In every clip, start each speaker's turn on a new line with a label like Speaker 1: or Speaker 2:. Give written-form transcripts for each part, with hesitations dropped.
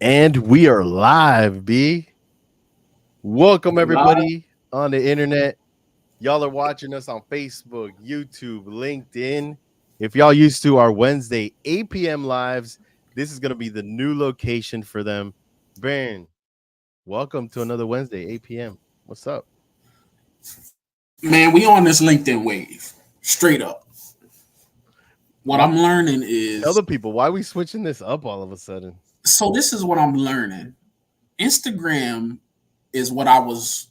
Speaker 1: And we are live, B. Welcome,
Speaker 2: Live.
Speaker 1: everybody on the internet. Y'all are watching us on Facebook, YouTube, LinkedIn. If y'all used to our Wednesday 8 p.m. lives, this is going to be the new location for them. Baron, welcome to another Wednesday, 8 p.m. What's up?
Speaker 2: Man, we on this LinkedIn wave. Straight up. What
Speaker 1: Why,
Speaker 2: I'm learning
Speaker 1: tell
Speaker 2: is
Speaker 1: the people, why are we switching this up all of a sudden?
Speaker 2: this is what I'm learning. Instagram is what I was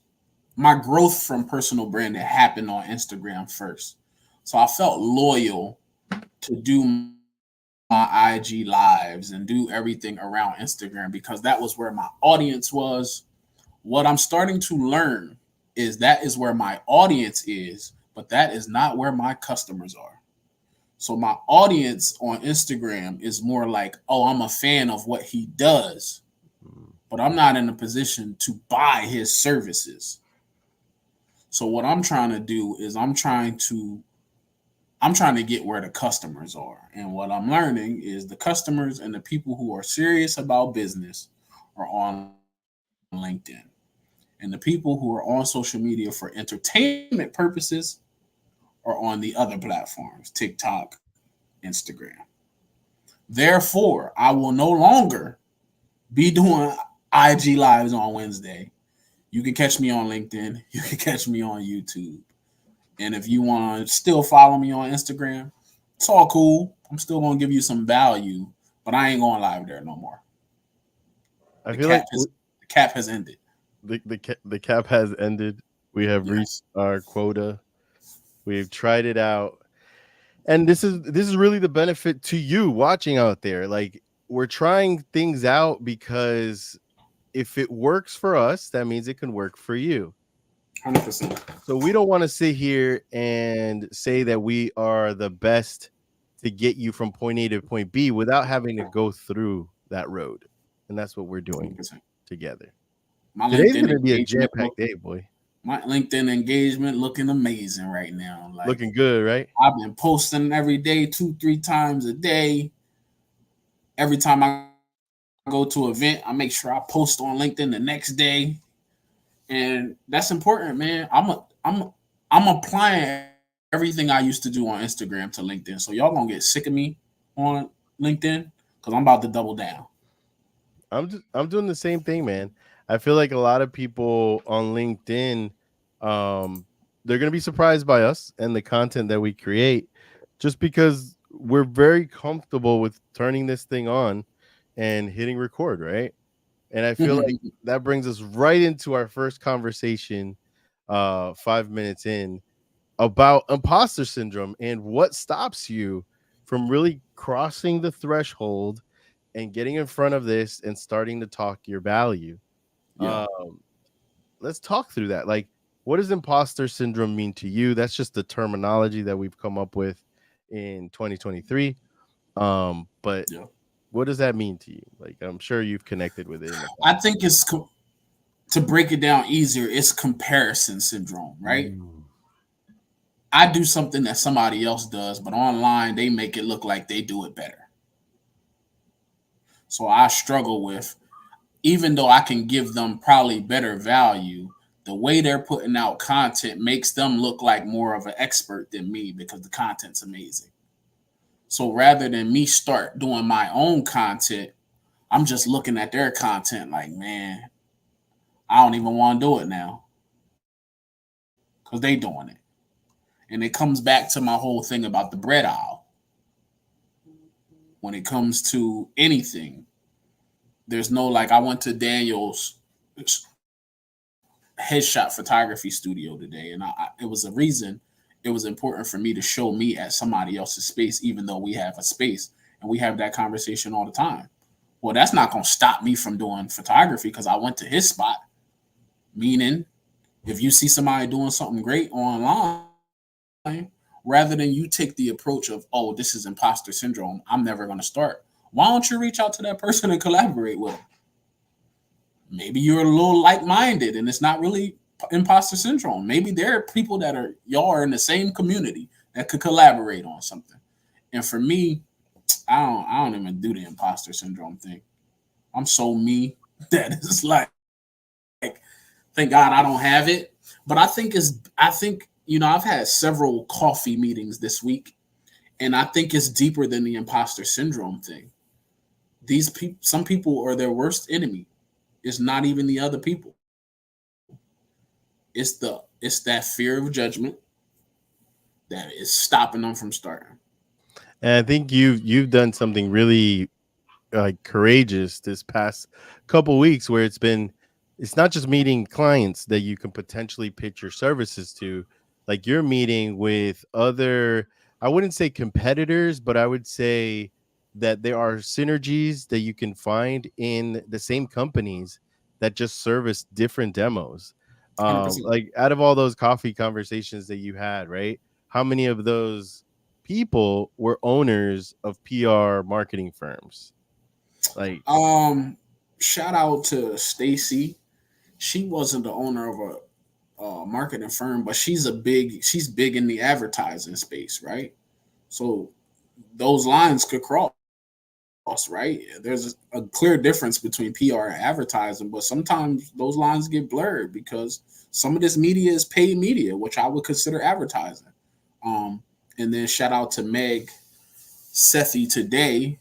Speaker 2: my growth from personal branding happened on Instagram first. So I felt loyal to do my IG lives and do everything around Instagram because that was where my audience was. What I'm starting to learn is that is where my audience is, but that is not where my customers are. So my audience on Instagram is more like, oh, I'm a fan of what he does,
Speaker 1: Hmm.
Speaker 2: but I'm not in a position to buy his services. So what I'm trying to do is I'm trying to get where the customers are. And what I'm learning is the customers and the people who are serious about business are on LinkedIn. And the people who are on social media for entertainment purposes are on the other platforms, TikTok, Instagram. Therefore, I will no longer be doing IG lives on Wednesday. You can catch me on LinkedIn. You can catch me on YouTube. And if you want to still follow me on Instagram, it's all cool. I'm still going to give you some value, but I ain't going live there no more.
Speaker 1: I
Speaker 2: The
Speaker 1: feel like
Speaker 2: cap has the cap has ended.
Speaker 1: the cap has ended. We have reached
Speaker 2: Yes.
Speaker 1: our quota. We've tried it out. And this is really the benefit to you watching out there. Like, we're trying things out because if it works for us, that means it can work for you.
Speaker 2: 100%.
Speaker 1: So we don't want to sit here and say that we are the best to get you from point A to point B without having to go through that road. And that's what we're doing
Speaker 2: 100%.
Speaker 1: together.
Speaker 2: My
Speaker 1: Today's
Speaker 2: LinkedIn
Speaker 1: going to be a
Speaker 2: engagement
Speaker 1: jam-packed
Speaker 2: look
Speaker 1: day, boy.
Speaker 2: my LinkedIn engagement looking amazing right now. Like
Speaker 1: Looking good, right?
Speaker 2: I've been posting every day, 2, 3 times a day. Every time I go to an event, I make sure I post on LinkedIn the next day. And that's important, man. I'm applying everything I used to do on Instagram to LinkedIn. So y'all gonna get sick of me on LinkedIn because I'm about to double down.
Speaker 1: I'm doing the same thing, man. I feel like a lot of people on LinkedIn, um, they're gonna be surprised by us and the content that we create, just because we're very comfortable with turning this thing on and hitting record, right? And I feel like that brings us right into our first conversation, 5 minutes in, about imposter syndrome and what stops you from really crossing the threshold and getting in front of this and starting to talk your value.
Speaker 2: Yeah.
Speaker 1: Um, let's talk through that. Like, what does imposter syndrome mean to you? That's just the terminology that we've come up with in 2023. But
Speaker 2: Yeah.
Speaker 1: what does that mean to you? Like, I'm sure you've connected with it in the
Speaker 2: I
Speaker 1: past.
Speaker 2: think to break it down easier, it's comparison syndrome, right?
Speaker 1: Mm.
Speaker 2: I do something that somebody else does, but online they make it look like they do it better. So I struggle with, even though I can give them probably better value, the way they're putting out content makes them look like more of an expert than me because the content's amazing. So rather than me start doing my own content, I'm just looking at their content like, man, I don't even want to do it now because they doing it. And it comes back to my whole thing about the bread aisle. When it comes to anything, there's no like I went to Daniel's headshot photography studio today, and it was a reason. It was important for me to show me at somebody else's space, even though we have a space and we have that conversation all the time. Well, that's not going to stop me from doing photography because I went to his spot. Meaning, if you see somebody doing something great online, rather than you take the approach of, oh, this is imposter syndrome, I'm never going to start. Why don't you reach out to that person and collaborate with them? Maybe you're a little like-minded and it's not really imposter syndrome. Maybe there are people that are y'all are in the same community that could collaborate on something. And for me, I don't even do the imposter syndrome thing. I'm so me that it's like, thank God I don't have it. But I think I've had several coffee meetings this week, and I think it's deeper than the imposter syndrome thing. These people, some people are their worst enemy. It's not even the other people. It's that fear of judgment that is stopping them from starting.
Speaker 1: And I think you've done something really like courageous this past couple weeks where it's not just meeting clients that you can potentially pitch your services to, like you're meeting with other, I wouldn't say competitors, but I would say that there are synergies that you can find in the same companies that just service different demos.
Speaker 2: 100%.
Speaker 1: Like out of all those coffee conversations that you had, right, how many of those people were owners of PR marketing firms? Like,
Speaker 2: Um, Shout out to Stacy. She wasn't the owner of a marketing firm, but she's big in the advertising space, right? So those lines could cross, right? There's a clear difference between PR and advertising, but sometimes those lines get blurred because some of this media is paid media, which I would consider advertising. Um, and then shout out to Meg Sethi today,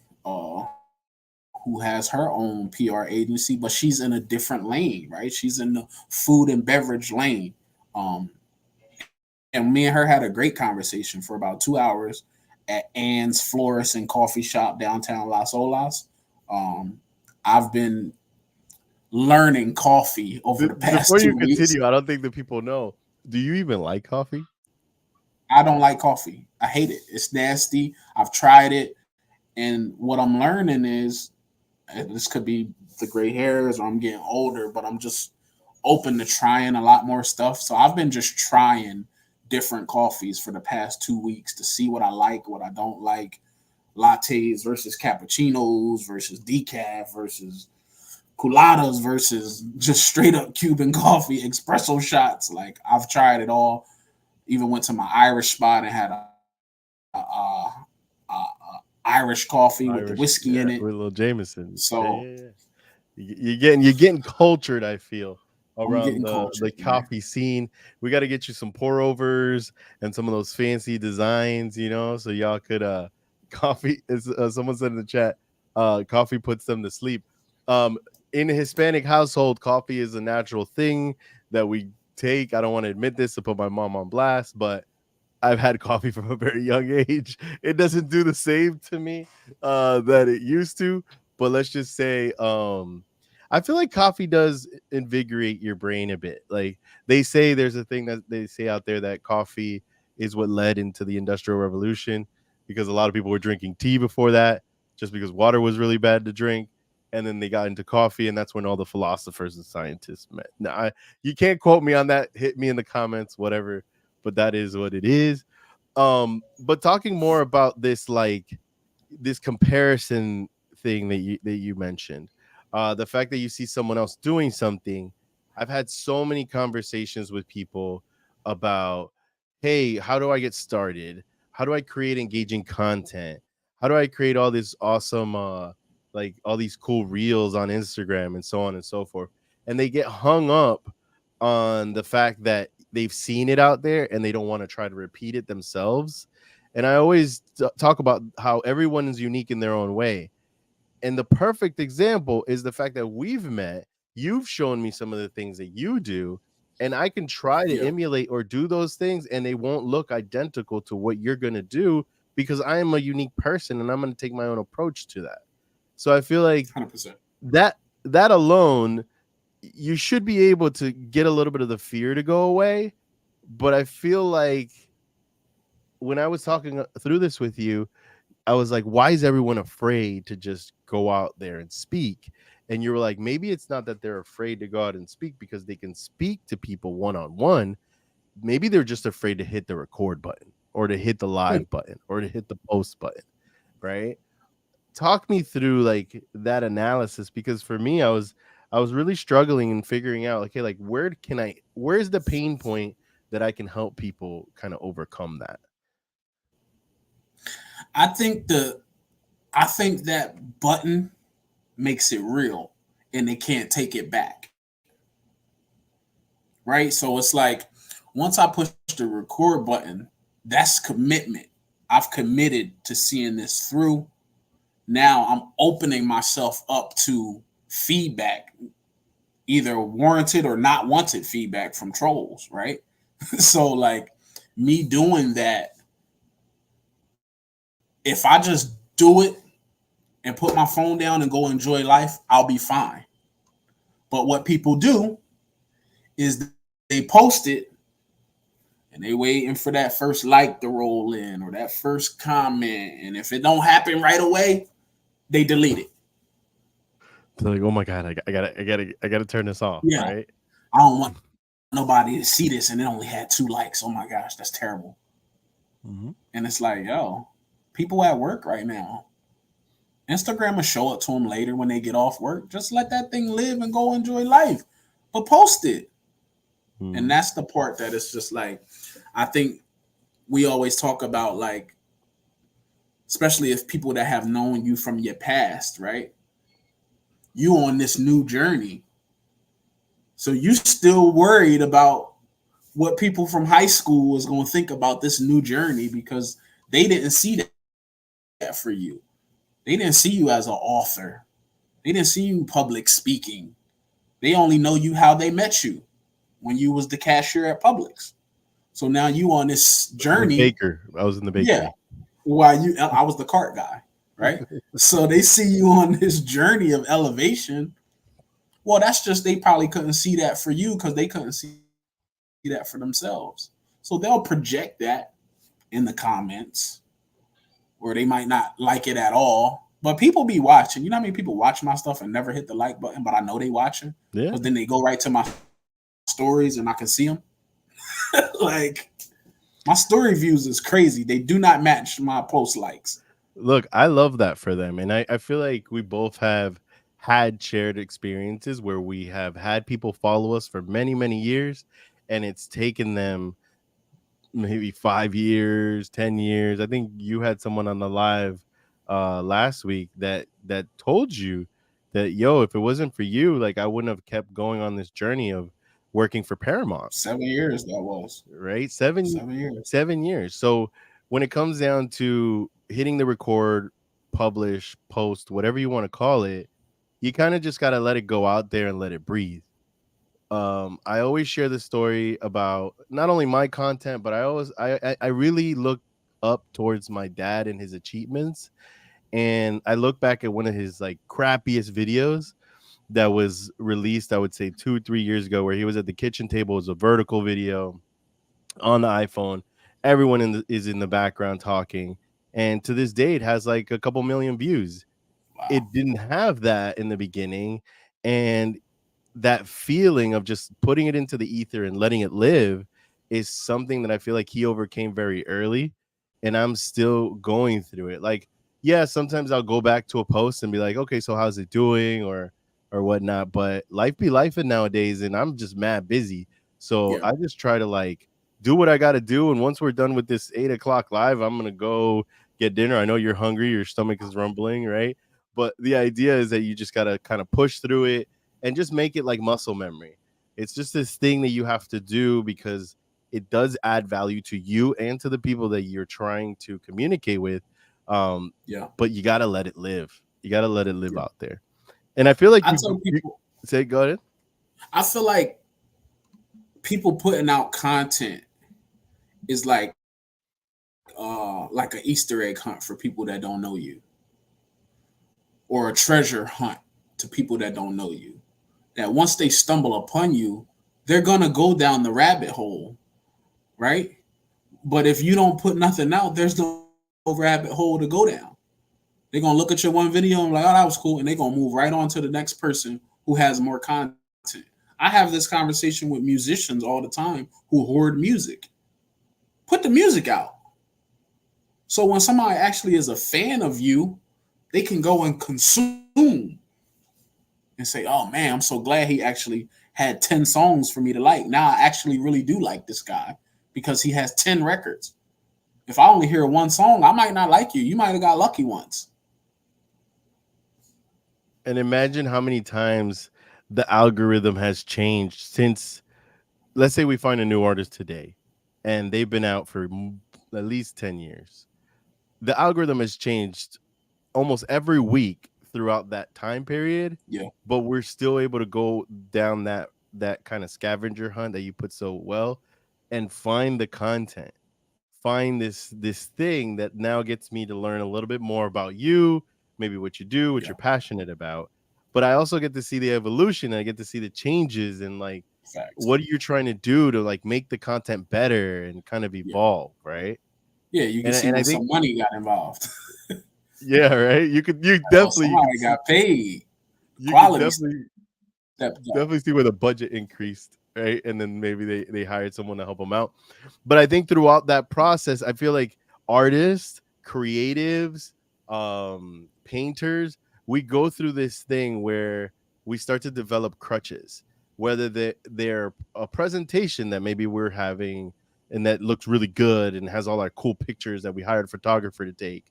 Speaker 2: who has her own PR agency, but she's in a different lane, right? She's in the food and beverage lane. Um, and me and her had a great conversation for about 2 hours at Ann's Florist and Coffee Shop downtown Las Olas. Um, I've been learning coffee over the
Speaker 1: before
Speaker 2: past
Speaker 1: you
Speaker 2: 2 weeks.
Speaker 1: continue, I don't think that people know. Do you even like coffee?
Speaker 2: I don't like coffee. I hate it. It's nasty. I've tried it. And what I'm learning is, and this could be the gray hairs or I'm getting older, but I'm just open to trying a lot more stuff. So I've been just trying different coffees for the past 2 weeks to see what I like, what I don't like. Lattes versus cappuccinos versus decaf versus coladas versus just straight up Cuban coffee, espresso shots. Like I've tried it all. Even went to my Irish spot and had a Irish coffee with the
Speaker 1: Irish,
Speaker 2: whiskey
Speaker 1: yeah,
Speaker 2: in it.
Speaker 1: with a little Jameson. Yeah,
Speaker 2: So
Speaker 1: yeah, yeah. You're getting cultured, I feel,
Speaker 2: I'm
Speaker 1: around
Speaker 2: getting
Speaker 1: the
Speaker 2: cultured, man.
Speaker 1: coffee scene. We got to get you some pour overs and some of those fancy designs, so y'all could coffee is someone said in the chat, coffee puts them to sleep. Um in a Hispanic household, coffee is a natural thing that we take. I don't want to admit this to put my mom on blast, but I've had coffee from a very young age. It doesn't do the same to me that it used to, but let's just say I feel like coffee does invigorate your brain a bit. Like they say there's a thing that they say out there that coffee is what led into the Industrial Revolution because a lot of people were drinking tea before that just because water was really bad to drink. And then they got into coffee, and that's when all the philosophers and scientists met. Now, you can't quote me on that. Hit me in the comments, whatever, but that is what it is. But talking more about this, like this comparison thing that you mentioned, the fact that you see someone else doing something. I've had so many conversations with people about, hey, how do I get started? How do I create engaging content? How do I create all this awesome like all these cool reels on Instagram and so on and so forth? And they get hung up on the fact that they've seen it out there and they don't want to try to repeat it themselves. And I always talk about how everyone is unique in their own way. And the perfect example is the fact that we've met. You've shown me some of the things that you do, and I can try to
Speaker 2: Yeah,
Speaker 1: emulate or do those things, and they won't look identical to what you're going to do because I am a unique person and I'm going to take my own approach to that. So I feel like
Speaker 2: 100%.
Speaker 1: that alone, you should be able to get a little bit of the fear to go away. But I feel like when I was talking through this with you, I was like, why is everyone afraid to just go out there and speak? And you were like, maybe it's not that they're afraid to go out and speak because they can speak to people one on one. Maybe they're just afraid to hit the record button or to hit the
Speaker 2: Yeah.
Speaker 1: live button or to hit the post button. Right. Talk me through like that analysis because for me, I was really struggling and figuring out, okay, like where's the pain point that I can help people kind of overcome that?
Speaker 2: I think the I think that button makes it real and they can't take it back. Right? So it's like once I push the record button, that's commitment. I've committed to seeing this through. Now I'm opening myself up to feedback, either warranted or not wanted feedback from trolls, right? So like me doing that, if I just do it and put my phone down and go enjoy life, I'll be fine. But what people do is they post it and they waiting for that first like to roll in or that first comment. And if it don't happen right away, they delete it.
Speaker 1: They're like, oh my god, I gotta turn this off.
Speaker 2: Yeah.
Speaker 1: Right?
Speaker 2: I don't want nobody to see this and it only had 2 likes. Oh my gosh, that's terrible.
Speaker 1: Mm-hmm.
Speaker 2: And it's like, yo, people at work right now, Instagram will show it to them later when they get off work. Just let that thing live and go enjoy life. But post it.
Speaker 1: Mm-hmm.
Speaker 2: And that's the part that it's just like, I think we always talk about, like, especially if people that have known you from your past, right? You on this new journey. So you still worried about what people from high school is going to think about this new journey because they didn't see that for you. They didn't see you as an author. They didn't see you public speaking. They only know you how they met you when you was the cashier at Publix. So now you on this journey.
Speaker 1: Baker. I was in the bakery.
Speaker 2: Yeah. I was the cart guy, right? So they see you on this journey of elevation. Well, that's just they probably couldn't see that for you because they couldn't see that for themselves. So they'll project that in the comments, or they might not like it at all. But people be watching. You know how many people watch my stuff and never hit the like button, but I know they watching?
Speaker 1: Yeah.
Speaker 2: But then they go right to my stories and I can see them. Like, my story views is crazy. They do not match my post likes.
Speaker 1: Look, I love that for them. And I feel like we both have had shared experiences where we have had people follow us for many, many years, and it's taken them maybe 5 years, 10 years. I think you had someone on the live last week that told you that, yo, if it wasn't for you, like, I wouldn't have kept going on this journey of working for Paramount.
Speaker 2: 7 years that was.
Speaker 1: Right? 7
Speaker 2: years.
Speaker 1: 7 years. So when it comes down to hitting the record, publish, post, whatever you want to call it, you kind of just got to let it go out there and let it breathe. I always share the story about not only my content, but I really look up towards my dad and his achievements. And I look back at one of his like crappiest videos that was released, I would say 2-3 years ago, where he was at the kitchen table. It was a vertical video on the iPhone. Everyone is in the background talking. And to this day, it has like a couple million views.
Speaker 2: Wow.
Speaker 1: It didn't have that in the beginning. And that feeling of just putting it into the ether and letting it live is something that I feel like he overcame very early. And I'm still going through it. Like, yeah, sometimes I'll go back to a post and be like, okay, so how's it doing? Or whatnot. But life be life nowadays, and I'm just mad busy. So I just try to like do what I got to do. And once we're done with this 8 o'clock live, I'm going to go get dinner. I know you're hungry. Your stomach is rumbling, right? But the idea is that you just got to kind of push through it and just make it like muscle memory. It's just this thing that you have to do because it does add value to you and to the people that you're trying to communicate with. But you got to let it live. You got to let it live out there. And I feel like
Speaker 2: people,
Speaker 1: say, go ahead.
Speaker 2: I feel like people putting out content is like an Easter egg hunt for people that don't know you, or a treasure hunt to people that don't know you. That once they stumble upon you, they're gonna go down the rabbit hole, right? But if you don't put nothing out, there's no rabbit hole to go down. They're gonna look at your one video and be like, oh, that was cool, and they're gonna move right on to the next person who has more content. I have this conversation with musicians all the time who hoard music. Put the music out. So when somebody actually is a fan of you, they can go and consume and say, oh man, I'm so glad he actually had 10 songs for me to like. Now I actually really do like this guy because he has 10 records. If I only hear one song, I might not like you. You might have got lucky once.
Speaker 1: And imagine how many times the algorithm has changed since, let's say we find a new artist today and they've been out for at least 10 years. The algorithm has changed almost every week throughout that time period,
Speaker 2: Yeah,
Speaker 1: but we're still able to go down that kind of scavenger hunt that you put so well and find the content, find this thing that now gets me to learn a little bit more about you, maybe what you do, what
Speaker 2: yeah,
Speaker 1: you're passionate about. But I also get to see the evolution, and I get to see the changes, and like
Speaker 2: facts.
Speaker 1: what are you trying to do to like make the content better and kind of
Speaker 2: Yeah,
Speaker 1: evolve, right?
Speaker 2: yeah. You can see
Speaker 1: And I
Speaker 2: when
Speaker 1: think,
Speaker 2: some money got involved.
Speaker 1: yeah, right. You
Speaker 2: Oh,
Speaker 1: definitely
Speaker 2: somebody got paid.
Speaker 1: you could
Speaker 2: Quality
Speaker 1: definitely
Speaker 2: stepped up.
Speaker 1: definitely see where the budget increased, right? And then maybe they hired someone to help them out. But I think throughout that process, I feel like artists, creatives, painters, we go through this thing where we start to develop crutches, whether they're a presentation that maybe we're having and that looks really good and has all our cool pictures that we hired a photographer to take.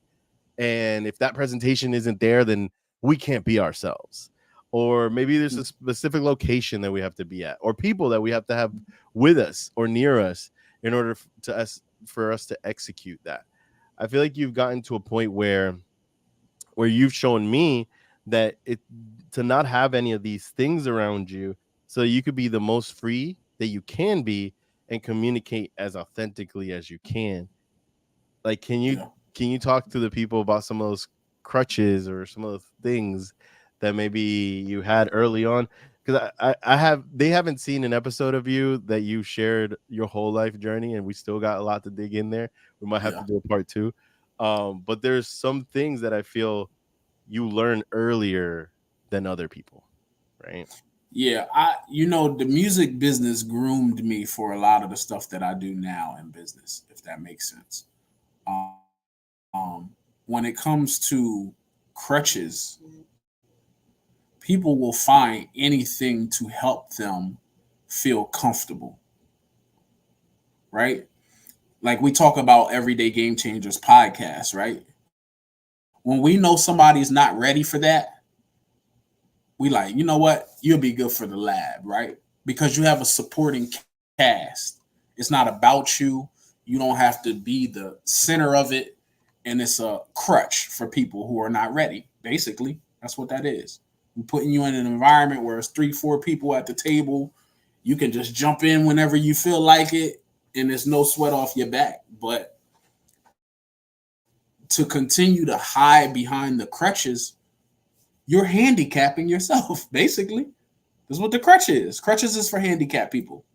Speaker 1: And if that presentation isn't there, then we can't be ourselves. Or maybe there's a specific location that we have to be at, or people that we have to have with us or near us in order for us to execute that. I feel like you've gotten to a point where you've shown me that it to not have any of these things around you, so you could be the most free that you can be and communicate as authentically as you can. Like,
Speaker 2: Yeah,
Speaker 1: can you talk to the people about some of those crutches or some of the things that maybe you had early on? Because I have they haven't seen an episode of you that you shared your whole life journey, and we still got a lot to dig in there. We might have
Speaker 2: yeah,
Speaker 1: to do a part two. But there's some things that I feel you learn earlier than other people, right?
Speaker 2: yeah. The music business groomed me for a lot of the stuff that I do now in business, if that makes sense. When it comes to crutches, people will find anything to help them feel comfortable, right? Like we talk about Everyday Game Changers podcast, right? When we know somebody's not ready for that, we like, you know what? You'll be good for the lab, right? Because you have a supporting cast. It's not about you. You don't have to be the center of it. And it's a crutch for people who are not ready. Basically, that's what that is. We're putting you in an environment where it's 3, 4 people at the table. You can just jump in whenever you feel like it, and there's no sweat off your back. But to continue to hide behind the crutches, you're handicapping yourself, basically. That's what the crutch is. Crutches is for handicapped people.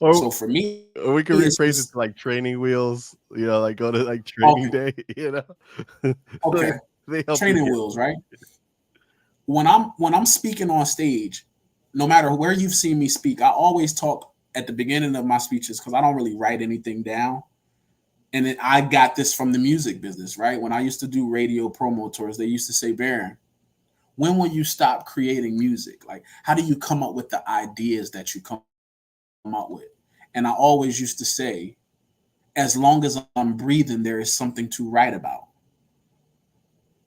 Speaker 1: Or
Speaker 2: So for me,
Speaker 1: or we can
Speaker 2: it's
Speaker 1: rephrase it
Speaker 2: just
Speaker 1: to like training wheels, like go to like training
Speaker 2: okay.
Speaker 1: day,
Speaker 2: Okay,
Speaker 1: like they help you
Speaker 2: training
Speaker 1: get.
Speaker 2: wheels, right? When I'm speaking on stage, no matter where you've seen me speak, I always talk at the beginning of my speeches because I don't really write anything down. And then I got this from the music business, right? When I used to do radio promo tours, they used to say, Baron, when will you stop creating music? Like, how do you come up with the ideas that you come up with? And I always used to say, as long as I'm breathing, there is something to write about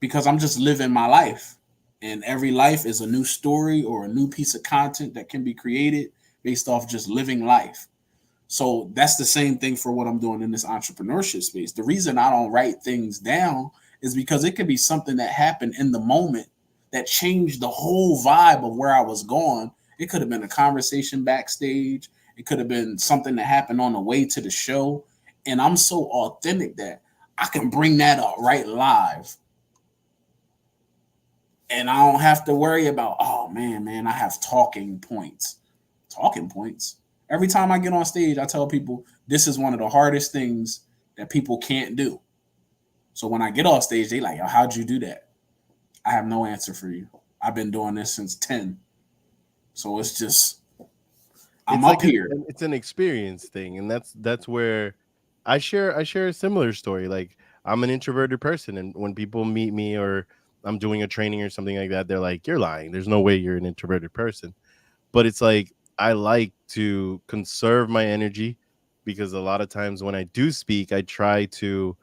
Speaker 2: because I'm just living my life. And every life is a new story or a new piece of content that can be created based off just living life. So that's the same thing for what I'm doing in this entrepreneurship space. The reason I don't write things down is because it could be something that happened in the moment that changed the whole vibe of where I was going. It could have been a conversation backstage. It could have been something that happened on the way to the show. And I'm so authentic that I can bring that up right live. And I don't have to worry about, oh man, I have talking points. Talking points. Every time I get on stage, I tell people this is one of the hardest things that people can't do. So when I get off stage, they like, oh, how'd you do that? I have no answer for you. I've been doing this since 10. So it's just, I'm
Speaker 1: It's
Speaker 2: up
Speaker 1: like
Speaker 2: here.
Speaker 1: it's an experience thing, and that's where I share a similar story. Like, I'm an introverted person, and when people meet me or I'm doing a training or something like that, they're like, "You're lying. There's no way you're an introverted person." But it's like I like to conserve my energy because a lot of times when I do speak, I try to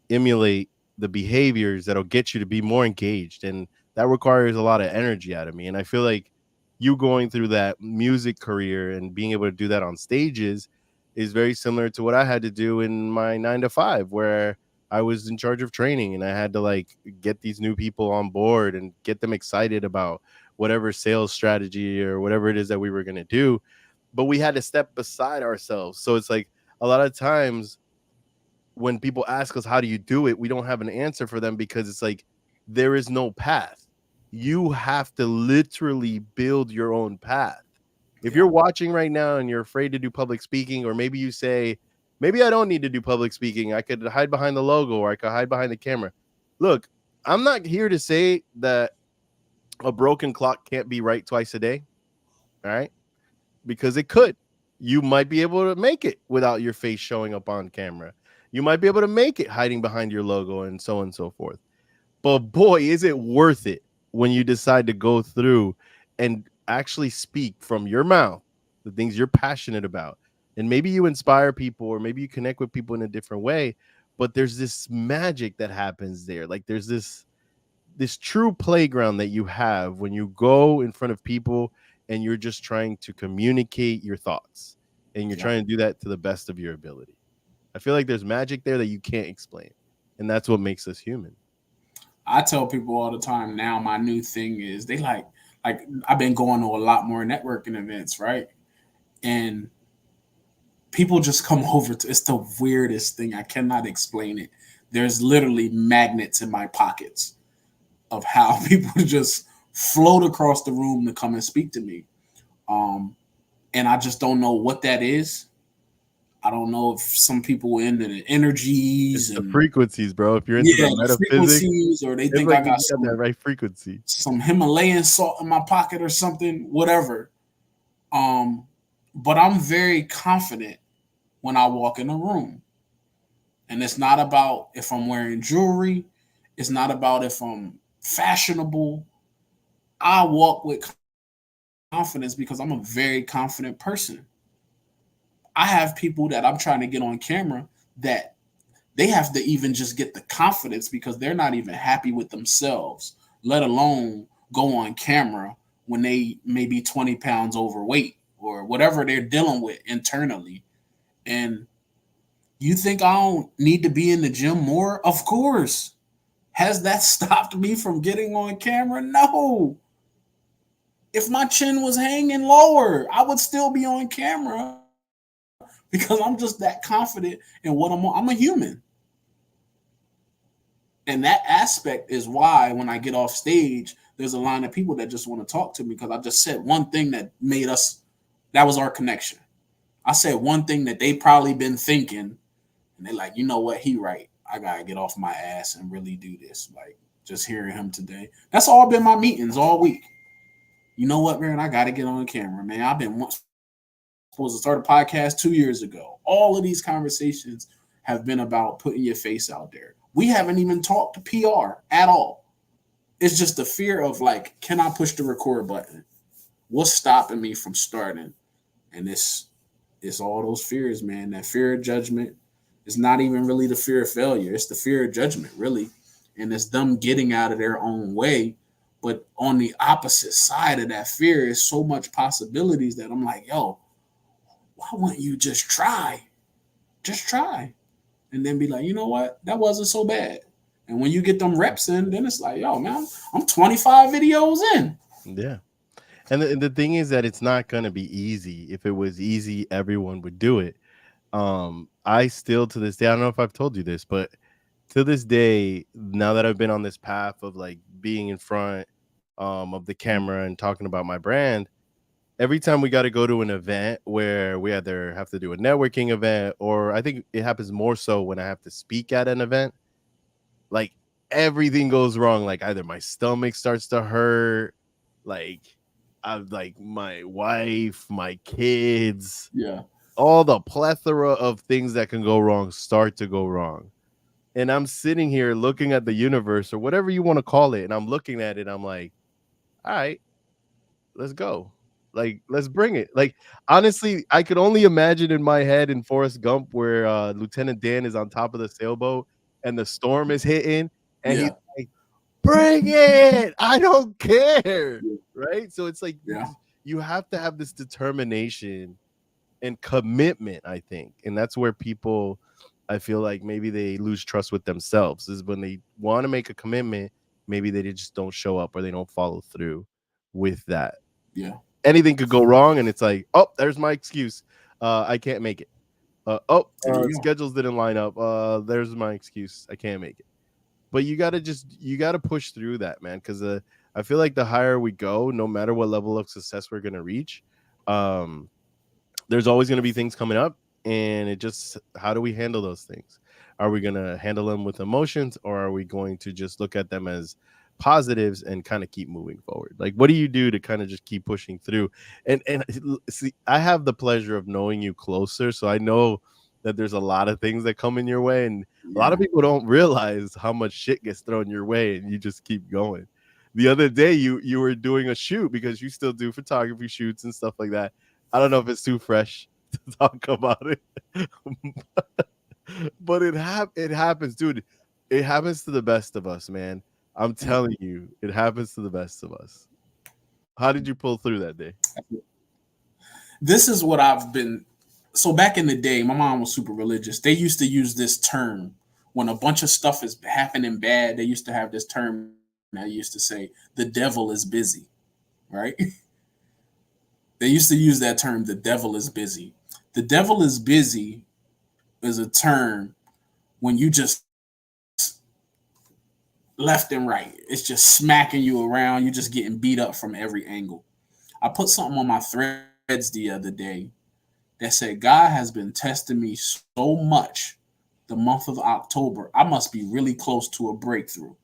Speaker 1: emulate the behaviors that'll get you to be more engaged, and that requires a lot of energy out of me. And I feel like you going through that music career and being able to do that on stages is very similar to what I had to do in my 9 to 5, where I was in charge of training and I had to like get these new people on board and get them excited about whatever sales strategy or whatever it is that we were going to do. But we had to step beside ourselves. So it's like a lot of times when people ask us, how do you do it? We don't have an answer for them because it's like there is no path. You have to literally build your own path. If
Speaker 2: Yeah.
Speaker 1: you're watching right now and you're afraid to do public speaking, or maybe you say, maybe I don't need to do public speaking, I could hide behind the logo or I could hide behind the camera. Look, I'm not here to say that a broken clock can't be right twice a day. All right. Because it could. You might be able to make it without your face showing up on camera. You might be able to make it hiding behind your logo and so on and so forth. But boy, is it worth it when you decide to go through and actually speak from your mouth the things you're passionate about. And maybe you inspire people or maybe you connect with people in a different way, but there's this magic that happens there. Like there's this true playground that you have when you go in front of people and you're just trying to communicate your thoughts and you're
Speaker 2: Yeah.
Speaker 1: trying to do that to the best of your ability. I feel like there's magic there that you can't explain. And that's what makes us human.
Speaker 2: I tell people all the time now, my new thing is they like I've been going to a lot more networking events, right? And people just come over to it's the weirdest thing. I cannot explain it. There's literally magnets in my pockets of how people just float across the room to come and speak to me. Um, and I just don't know what that is. I don't know if some people into the energies
Speaker 1: It's the
Speaker 2: and
Speaker 1: frequencies, bro. If you're into
Speaker 2: yeah,
Speaker 1: the
Speaker 2: the
Speaker 1: metaphysics,
Speaker 2: frequencies, or they
Speaker 1: it's
Speaker 2: think I
Speaker 1: like
Speaker 2: got
Speaker 1: you got that right frequency.
Speaker 2: some Himalayan salt in my pocket or something, whatever. Um, but I'm very confident when I walk in a room. And it's not about if I'm wearing jewelry, it's not about if I'm fashionable. I walk with confidence because I'm a very confident person. I have people that I'm trying to get on camera that they have to even just get the confidence because they're not even happy with themselves, let alone go on camera when they may be 20 pounds overweight or whatever they're dealing with internally. And you think I don't need to be in the gym more? Of course. Has that stopped me from getting on camera? No. If my chin was hanging lower, I would still be on camera because I'm just that confident in what I'm on. I'm a human. And that aspect is why when I get off stage, there's a line of people that just want to talk to me because I just said one thing that made us, that was our connection. I said one thing that they probably been thinking, and they're like, you know what, he right. I gotta get off my ass and really do this. Like just hearing him today. That's all been my meetings all week. You know what, man? I gotta get on camera, man. I've been supposed to start a podcast 2 years ago. All of these conversations have been about putting your face out there. We haven't even talked to PR at all. It's just the fear of like, can I push the record button? What's stopping me from starting? And it's all those fears, man. That fear of judgment is not even really the fear of failure. It's the fear of judgment, really. And it's them getting out of their own way. But on the opposite side of that fear is so much possibilities that I'm like, yo, why wouldn't you just try? Just try. And then be like, you know what? That wasn't so bad. And when you get them reps in, then it's like, yo, man, I'm 25 videos in.
Speaker 1: Yeah. And the thing is that it's not going to be easy. If it was easy, everyone would do it. I still to this day, I don't know if I've told you this, but to this day, now that I've been on this path of like being in front of the camera and talking about my brand, every time we got to go to an event where we either have to do a networking event, or I think it happens more so when I have to speak at an event, like everything goes wrong. Like either my stomach starts to hurt, like I've like my wife, my kids,
Speaker 2: Yeah.
Speaker 1: all the plethora of things that can go wrong start to go wrong. And I'm sitting here looking at the universe or whatever you want to call it. And I'm looking at it. I'm like, all right, let's go. Like, let's bring it. Like, honestly, I could only imagine in my head in Forrest Gump where Lieutenant Dan is on top of the sailboat and the storm is hitting. And he's
Speaker 2: Yeah.
Speaker 1: like, bring it. I don't care.
Speaker 2: Yeah.
Speaker 1: Right. So it's like
Speaker 2: Yeah.
Speaker 1: you have to have this determination and commitment, I think. And that's where people, I feel like maybe they lose trust with themselves, is when they want to make a commitment, maybe they just don't show up or they don't follow through with that.
Speaker 2: Yeah.
Speaker 1: Anything could go wrong, and it's like, oh, there's my excuse. I can't make it.
Speaker 2: There you go.
Speaker 1: Schedules didn't line up. There's my excuse. I can't make it. But you gotta push through that, man, because I feel like the higher we go, no matter what level of success we're gonna reach, um, there's always gonna be things coming up, and it just, how do we handle those things? Are we gonna handle them with emotions, or are we going to just look at them as positives and kind of keep moving forward? Like, what do you do to kind of just keep pushing through? And see, I have the pleasure of knowing you closer, so I know that there's a lot of things that come in your way, and a lot of people don't realize how much shit gets thrown your way, and you just keep going. The other day, you were doing a shoot, because you still do photography shoots and stuff like that. I don't know if it's too fresh to talk about it, but it happens, dude. It happens to the best of us, man. I'm telling you, it happens to the best of us. How did you pull through that day?
Speaker 2: This is what I've been. So back in the day, my mom was super religious. They used to use this term when a bunch of stuff is happening bad. They used to have this term that used to say, "The devil is busy," right? They used to use that term, "The devil is busy." The devil is busy is a term when you just left and right. It's just smacking you around. You're just getting beat up from every angle. I put something on my threads the other day that said, God has been testing me so much the month of October. I must be really close to a breakthrough.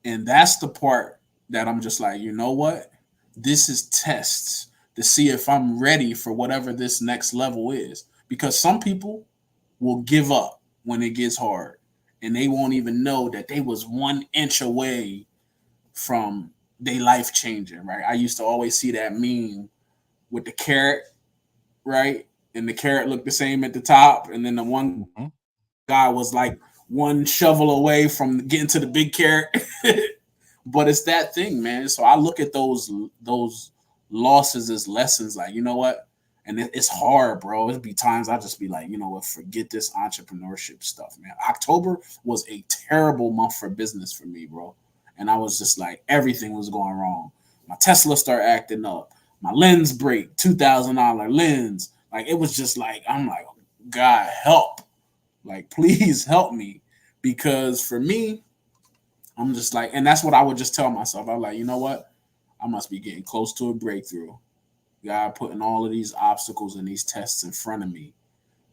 Speaker 2: And that's the part that I'm just like, you know what? This is tests to see if I'm ready for whatever this next level is. Because some people will give up when it gets hard and they won't even know that they was 1 inch away from their life changing, right? I used to always see that meme with the carrot, right? And the carrot looked the same at the top, and then the one guy was like one shovel away from getting to the big carrot. But it's that thing, man. So I look at those losses as lessons. Like, you know what? And it's hard, bro. It'd be times I just be like, you know what? Forget this entrepreneurship stuff, man. October was a terrible month for business for me, bro. And I was just like, everything was going wrong. My Tesla start acting up. My lens break, $2,000 lens. Like, it was just like, I'm like, God help. Like, please help me. Because for me, I'm just like, and that's what I would just tell myself. I'm like, you know what? I must be getting close to a breakthrough. God putting all of these obstacles and these tests in front of me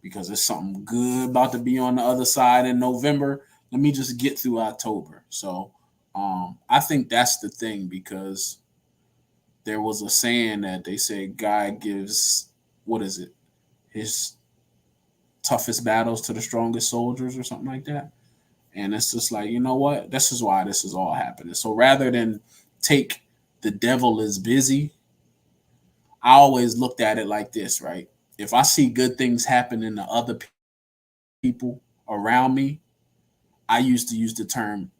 Speaker 2: because there's something good about to be on the other side in November. Let me just get through October. So I think that's the thing, because there was a saying that they say God gives, what is it? His toughest battles to the strongest soldiers or something like that. And it's just like, you know what? This is why this is all happening. So rather than take the devil is busy, I always looked at it like this, right? If I see good things happening to other people around me, I used to use the term,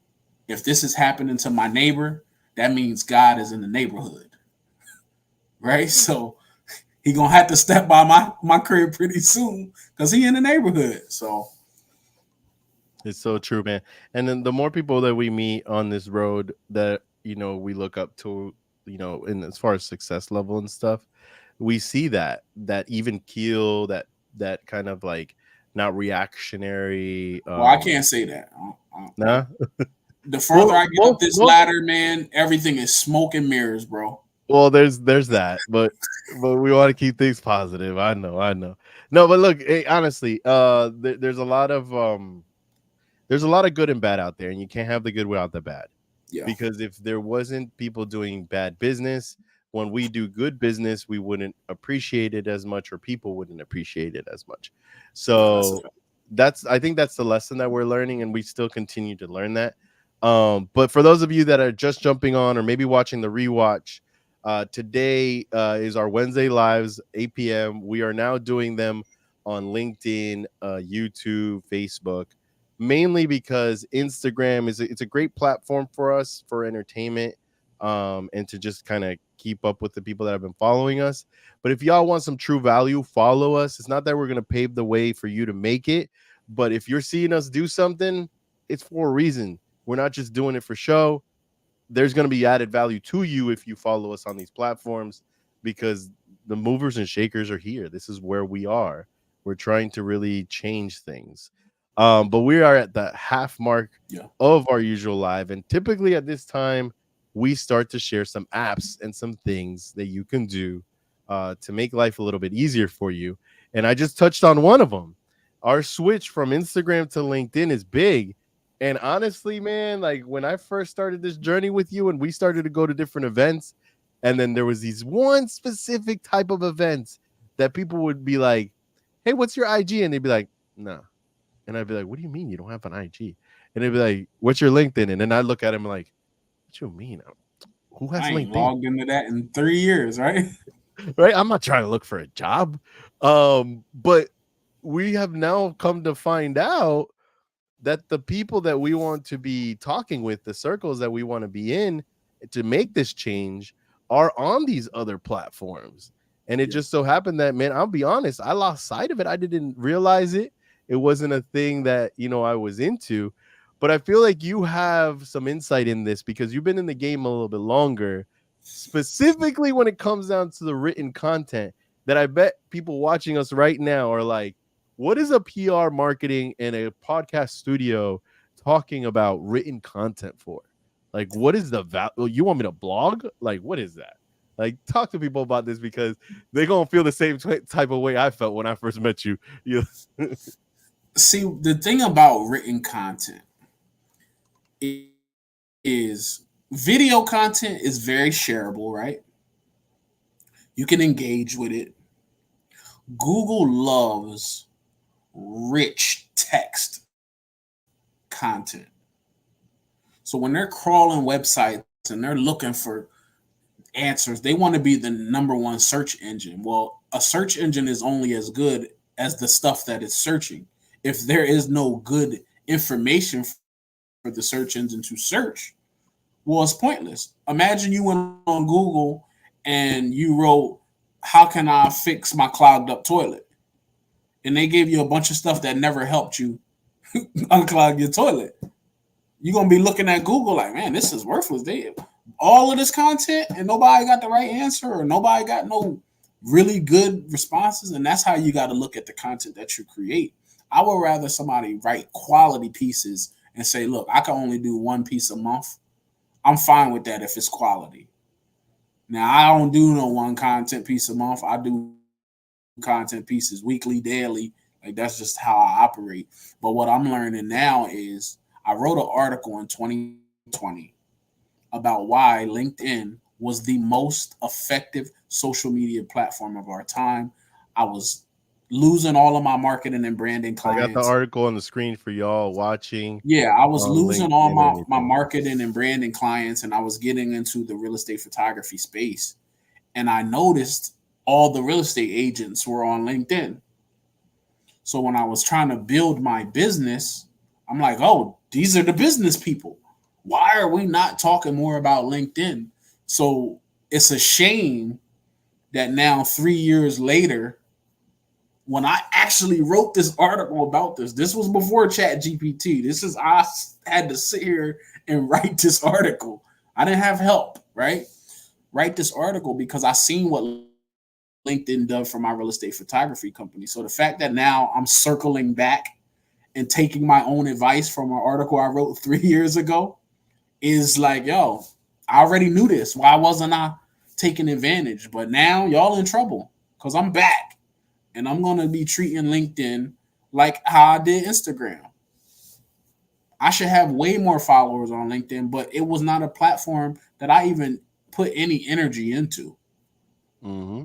Speaker 2: if this is happening to my neighbor, that means God is in the neighborhood, right? So he gonna have to step by my crib pretty soon because he in the neighborhood. So
Speaker 1: It's so true, man. And then the more people that we meet on this road that, we look up to, in as far as success level and stuff, we see that even keel, that kind of like not reactionary.
Speaker 2: well, I can't say that.
Speaker 1: Nah.
Speaker 2: The further I get up this
Speaker 1: Well,
Speaker 2: ladder, man, everything is smoke and mirrors, bro.
Speaker 1: well, there's that, but we want to keep things positive. I know. No, but look, hey, honestly, there's a lot of good and bad out there, and you can't have the good without the bad.
Speaker 2: Yeah.
Speaker 1: Because if there wasn't people doing bad business, when we do good business, we wouldn't appreciate it as much, or people wouldn't appreciate it as much. So I think that's the lesson that we're learning, and we still continue to learn that. But for those of you that are just jumping on or maybe watching the rewatch, today is our Wednesday lives, 8 p.m. We are now doing them on LinkedIn, YouTube, Facebook. mainly because Instagram it's a great platform for us for entertainment, and to just kind of keep up with the people that have been following us. But if y'all want some true value, follow us. It's not that we're gonna pave the way for you to make it, but if you're seeing us do something, it's for a reason. We're not just doing it for show. There's going to be added value to you if you follow us on these platforms, because the movers and shakers are here. This is where we are. We're trying to really change things. But we are at the half mark of our usual live. And typically at this time, we start to share some apps and some things that you can do to make life a little bit easier for you. And I just touched on one of them. Our switch from Instagram to LinkedIn is big. And honestly, man, like when I first started this journey with you and we started to go to different events, and then there was these one specific type of events that people would be like, hey, what's your IG? And they'd be like, no. And I'd be like, what do you mean you don't have an IG? And they'd be like, what's your LinkedIn? And then I'd look at him like, what you mean? Who has
Speaker 2: I ain't
Speaker 1: LinkedIn?
Speaker 2: logged into that in 3 years, right?
Speaker 1: Right? I'm not trying to look for a job. But we have now come to find out that the people that we want to be talking with, the circles that we want to be in to make this change, are on these other platforms. And it just so happened that, man, I'll be honest, I lost sight of it. I didn't realize it. It wasn't a thing that, I was into. But I feel like you have some insight in this because you've been in the game a little bit longer, specifically when it comes down to the written content, that I bet people watching us right now are like, what is a PR marketing and a podcast studio talking about written content for? Like, what is the value? You want me to blog? Like, what is that? Like, talk to people about this because they're going to feel the same type of way I felt when I first met you.
Speaker 2: See, the thing about written content is video content is very shareable, right? You can engage with it. Google loves rich text content. So when they're crawling websites and they're looking for answers, they want to be the number one search engine. Well, a search engine is only as good as the stuff that it's searching. If there is no good information for the search engine to search, well, it's pointless. Imagine you went on Google and you wrote, how can I fix my clogged up toilet? And they gave you a bunch of stuff that never helped you unclog your toilet. You're going to be looking at Google like, man, this is worthless. All of this content and nobody got the right answer or nobody got no really good responses. And that's how you got to look at the content that you create. I would rather somebody write quality pieces and say, look, I can only do one piece a month. I'm fine with that if it's quality. Now, I don't do no one content piece a month. I do content pieces weekly, daily. Like, that's just how I operate. But what I'm learning now is I wrote an article in 2020 about why LinkedIn was the most effective social media platform of our time. I was losing all of my marketing and branding clients.
Speaker 1: I got the article on the screen for y'all watching.
Speaker 2: Yeah, I was losing all my marketing and branding clients, and I was getting into the real estate photography space. And I noticed all the real estate agents were on LinkedIn. So when I was trying to build my business, I'm like, oh, these are the business people. Why are we not talking more about LinkedIn? So it's a shame that now 3 years later, when I actually wrote this article about this was before ChatGPT. I had to sit here and write this article. I didn't have help, right? Write this article because I seen what LinkedIn done for my real estate photography company. So the fact that now I'm circling back and taking my own advice from an article I wrote 3 years ago is like, yo, I already knew this. Why wasn't I taking advantage? But now y'all in trouble because I'm back and I'm going to be treating LinkedIn like how I did Instagram. I should have way more followers on LinkedIn, but it was not a platform that I even put any energy into.
Speaker 1: Mm-hmm.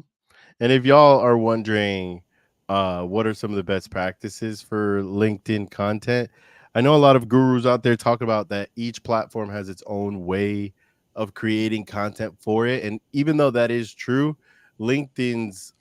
Speaker 1: And if y'all are wondering, what are some of the best practices for LinkedIn content? I know a lot of gurus out there talk about that each platform has its own way of creating content for it. And even though that is true, LinkedIn's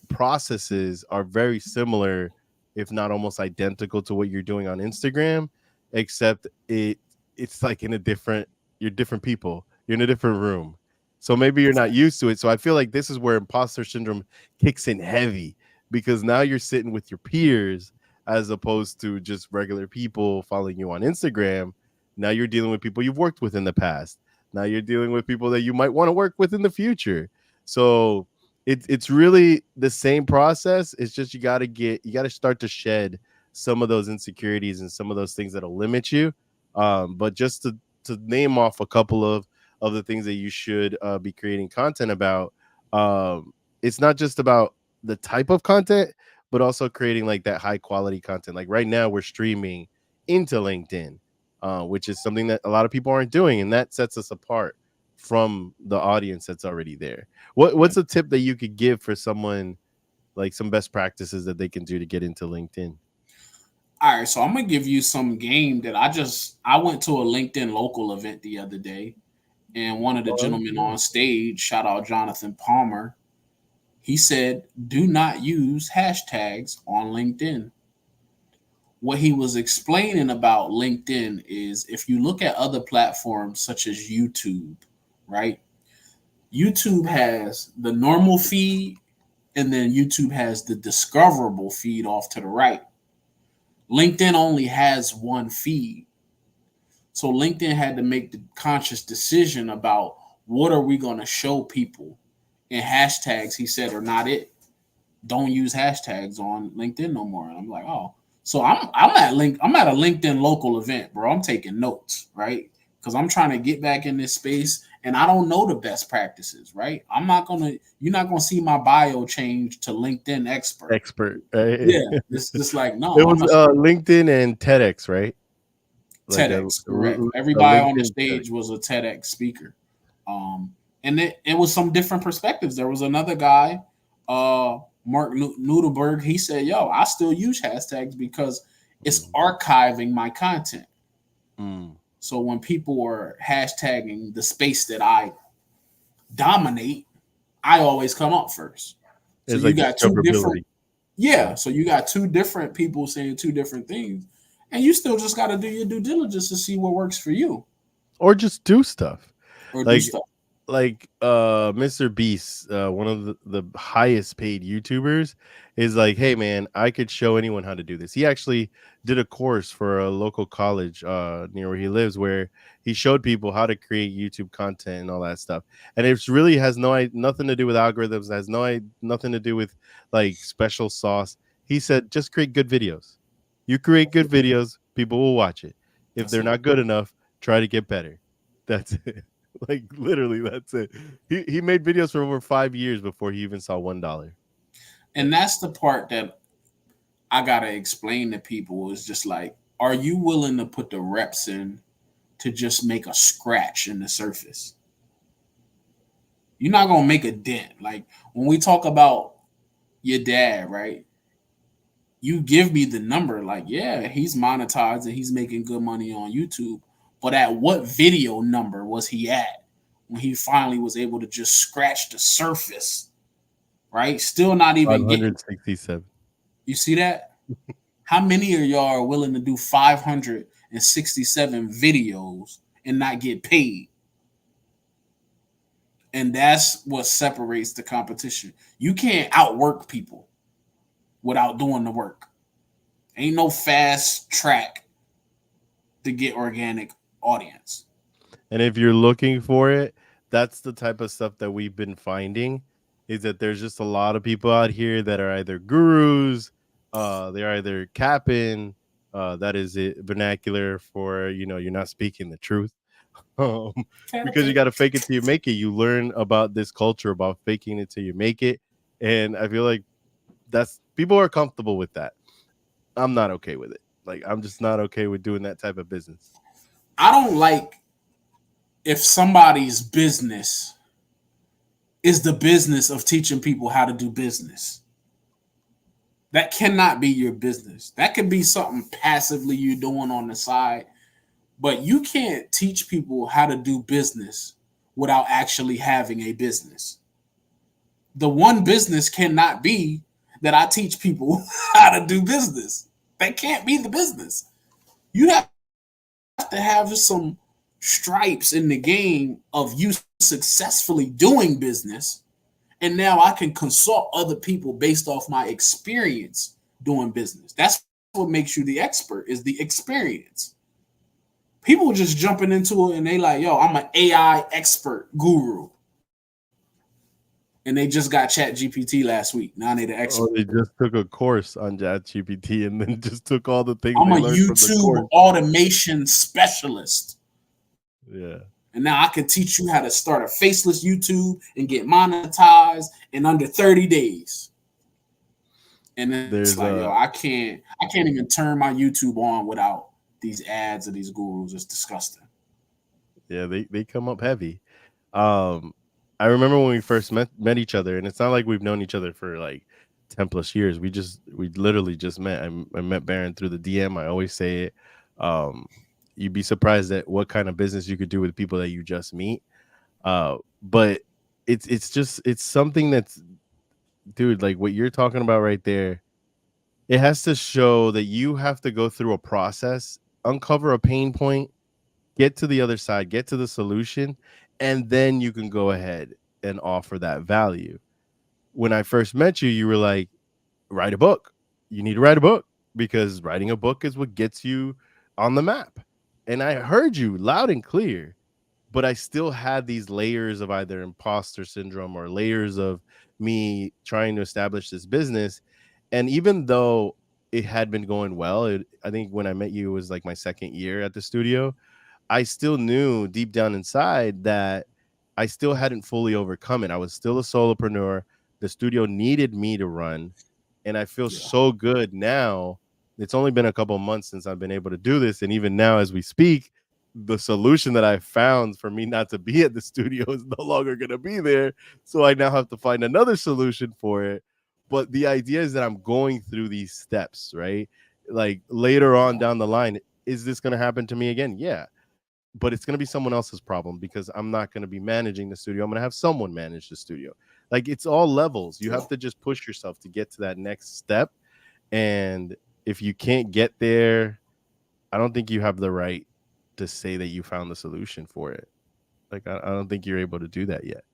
Speaker 1: processes are very similar, if not almost identical to what you're doing on Instagram. except it's like in a different, you're different people, you're in a different room, so maybe you're not used to it. So I feel like this is where imposter syndrome kicks in heavy, because now you're sitting with your peers as opposed to just regular people following you on Instagram. Now you're dealing with people you've worked with in the past. Now you're dealing with people that you might want to work with in the future. So it's really the same process. It's just you got to start to shed some of those insecurities and some of those things that'll limit you. But just to name off a couple of the things that you should be creating content about, it's not just about the type of content, but also creating like that high quality content. Like right now, we're streaming into LinkedIn, which is something that a lot of people aren't doing, and that sets us apart from the audience that's already there. What's a tip that you could give for someone, like some best practices that they can do to get into LinkedIn?
Speaker 2: All right, so I'm gonna give you some game that I went to a LinkedIn local event the other day, and one of the
Speaker 1: Oh,
Speaker 2: gentlemen
Speaker 1: yeah.
Speaker 2: on stage, shout out Jonathan Palmer, he said, "Do not use hashtags on LinkedIn." What he was explaining about LinkedIn is if you look at other platforms such as YouTube, right? YouTube has the normal feed, and then YouTube has the discoverable feed off to the right. LinkedIn only has one feed. So LinkedIn had to make the conscious decision about what are we going to show people. And hashtags, he said, are not it. Don't use hashtags on LinkedIn no more. And I'm like, oh. So I'm at a LinkedIn local event, bro. I'm taking notes, right? Because I'm trying to get back in this space and I don't know the best practices, right? You're not gonna see my bio change to LinkedIn expert.
Speaker 1: Expert. Right?
Speaker 2: Yeah, it's just like
Speaker 1: It
Speaker 2: no, I'm
Speaker 1: was
Speaker 2: a
Speaker 1: LinkedIn and TEDx, right? Like
Speaker 2: TEDx, correct.
Speaker 1: a
Speaker 2: Everybody on the
Speaker 1: LinkedIn TEDx.
Speaker 2: stage was a TEDx speaker. And it was some different perspectives. There was another guy, Mark Nudelberg. He said, "Yo, I still use hashtags because it's
Speaker 1: Mm,
Speaker 2: archiving my content.
Speaker 1: mm.
Speaker 2: So when people are hashtagging the space that I dominate, I always come up first. So
Speaker 1: It's
Speaker 2: you
Speaker 1: like
Speaker 2: got two different,
Speaker 1: discoverability. Yeah.
Speaker 2: yeah. So you got two different people saying two different things, and you still just got to do your due diligence to see what works for you
Speaker 1: Or just do stuff.
Speaker 2: or do
Speaker 1: Like
Speaker 2: stuff."
Speaker 1: Mr. Beast, one of the highest paid YouTubers, is like, hey man, I could show anyone how to do this. He actually did a course for a local college near where he lives, where he showed people how to create YouTube content and all that stuff. And it's really has nothing to do with algorithms, has nothing to do with like special sauce. He said just create good videos. You create good videos, people will watch it. If
Speaker 2: That's
Speaker 1: they're
Speaker 2: it.
Speaker 1: not good enough, try to get better. That's it. Like literally, that's it. He made videos for over 5 years before he even saw $1.
Speaker 2: And that's the part that I gotta explain to people is just like, are you willing to put the reps in to just make a scratch in the surface? You're not gonna make a dent. Like when we talk about your dad, right? You give me the number, like, yeah, he's monetized and he's making good money on YouTube. But at what video number was he at when he finally was able to just scratch the surface, right? Still not even getting.
Speaker 1: 567.
Speaker 2: You see that? How many of y'all are willing to do 567 videos and not get paid? And that's what separates the competition. You can't outwork people without doing the work. Ain't no fast track to get organic audience.
Speaker 1: And if you're looking for it, that's the type of stuff that we've been finding, is that there's just a lot of people out here that are either gurus, they're either capping, that is it vernacular for, you're not speaking the truth. um, because you got to fake it till you make it. You learn about this culture about faking it till you make it, and I feel like that's people are comfortable with that. I'm not okay with it. Like I'm just not okay with doing that type of business.
Speaker 2: I don't like if somebody's business is the business of teaching people how to do business. That cannot be your business. That could be something passively you're doing on the side, but you can't teach people how to do business without actually having a business. The one business cannot be that I teach people how to do business. That can't be the business. You have to have some stripes in the game of you successfully doing business. And now I can consult other people based off my experience doing business. That's what makes you the expert, is the experience. People just jumping into it and they like, yo, I'm an AI expert guru. And they just got Chat GPT last week. Now they the expert.
Speaker 1: Oh, they just took a course on ChatGPT and then just took all the things
Speaker 2: I'm
Speaker 1: they
Speaker 2: a
Speaker 1: learned from the course.
Speaker 2: YouTube automation specialist.
Speaker 1: Yeah.
Speaker 2: And now I can teach you how to start a faceless YouTube and get monetized in under 30 days. And then it's like, yo, I can't even turn my YouTube on without these ads of these gurus. It's disgusting.
Speaker 1: Yeah, they come up heavy. I remember when we first met each other, and it's not like we've known each other for like 10 plus years. We literally just met. I met Baron through the DM. I always say it. You'd be surprised at what kind of business you could do with people that you just meet. But it's something that's, dude, like what you're talking about right there. It has to show that you have to go through a process, uncover a pain point, get to the other side, get to the solution, and then you can go ahead and offer that value. When I first met you, you were like, write a book. You need to write a book because writing a book is what gets you on the map. And I heard you loud and clear, but I still had these layers of either imposter syndrome or layers of me trying to establish this business. And even though it had been going well, I think when I met you, it was like my second year at the studio. I still knew deep down inside that I still hadn't fully overcome it. I was still a solopreneur. The studio needed me to run. And I feel so good now. It's only been a couple of months since I've been able to do this. And even now, as we speak, the solution that I found for me not to be at the studio is no longer going to be there. So I now have to find another solution for it. But the idea is that I'm going through these steps, right? Like later on down the line, is this going to happen to me again? Yeah. But it's going to be someone else's problem because I'm not going to be managing the studio. I'm going to have someone manage the studio. Like it's all levels. You have to just push yourself to get to that next step. And if you can't get there, I don't think you have the right to say that you found the solution for it. Like, I don't think you're able to do that yet.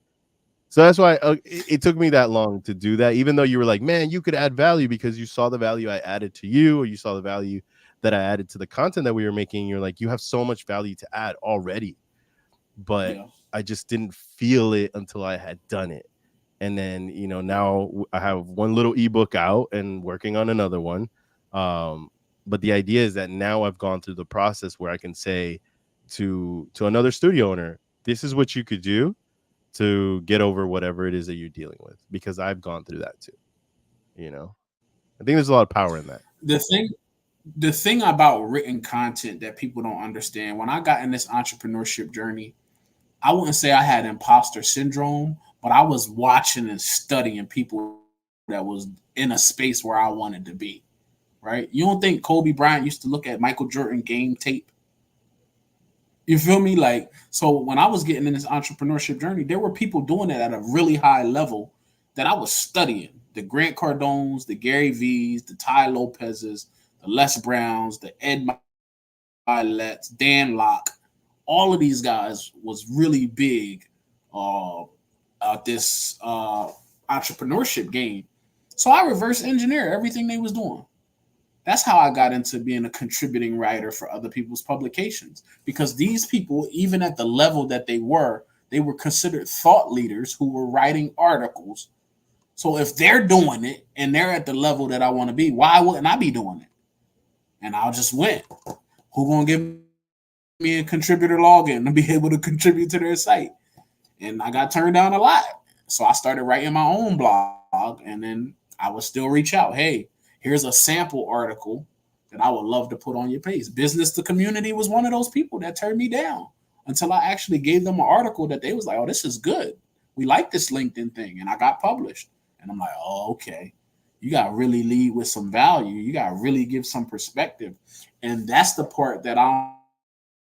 Speaker 1: So that's why it took me that long to do that, even though you were like, man, you could add value because you saw the value I added to you, or you saw the value that I added to the content that we were making. You're like, you have so much value to add already. But I just didn't feel it until I had done it. And then, now I have one little ebook out and working on another one. But the idea is that now I've gone through the process where I can say to another studio owner, this is what you could do to get over whatever it is that you're dealing with, because I've gone through that too. I think there's a lot of power in that.
Speaker 2: The thing about written content that people don't understand, when I got in this entrepreneurship journey, I wouldn't say I had imposter syndrome, but I was watching and studying people that was in a space where I wanted to be, right? You don't think Kobe Bryant used to look at Michael Jordan game tape? You feel me? Like, so when I was getting in this entrepreneurship journey, there were people doing it at a really high level that I was studying. The Grant Cardones, the Gary V's, the Ty Lopez's, the Les Browns, the Ed Milet's, Dan Locke. All of these guys was really big at this entrepreneurship game. So I reverse engineer everything they was doing. That's how I got into being a contributing writer for other people's publications, because these people, even at the level that they were considered thought leaders who were writing articles. So if they're doing it and they're at the level that I want to be, why wouldn't I be doing it? And I just went, who gonna give me a contributor login to be able to contribute to their site? And I got turned down a lot. So I started writing my own blog, and then I would still reach out. Hey, here's a sample article that I would love to put on your page. Business to Community was one of those people that turned me down until I actually gave them an article that they was like, oh, this is good. We like this LinkedIn thing. And I got published. And I'm like, oh, okay. You got to really lead with some value. You got to really give some perspective. And that's the part that I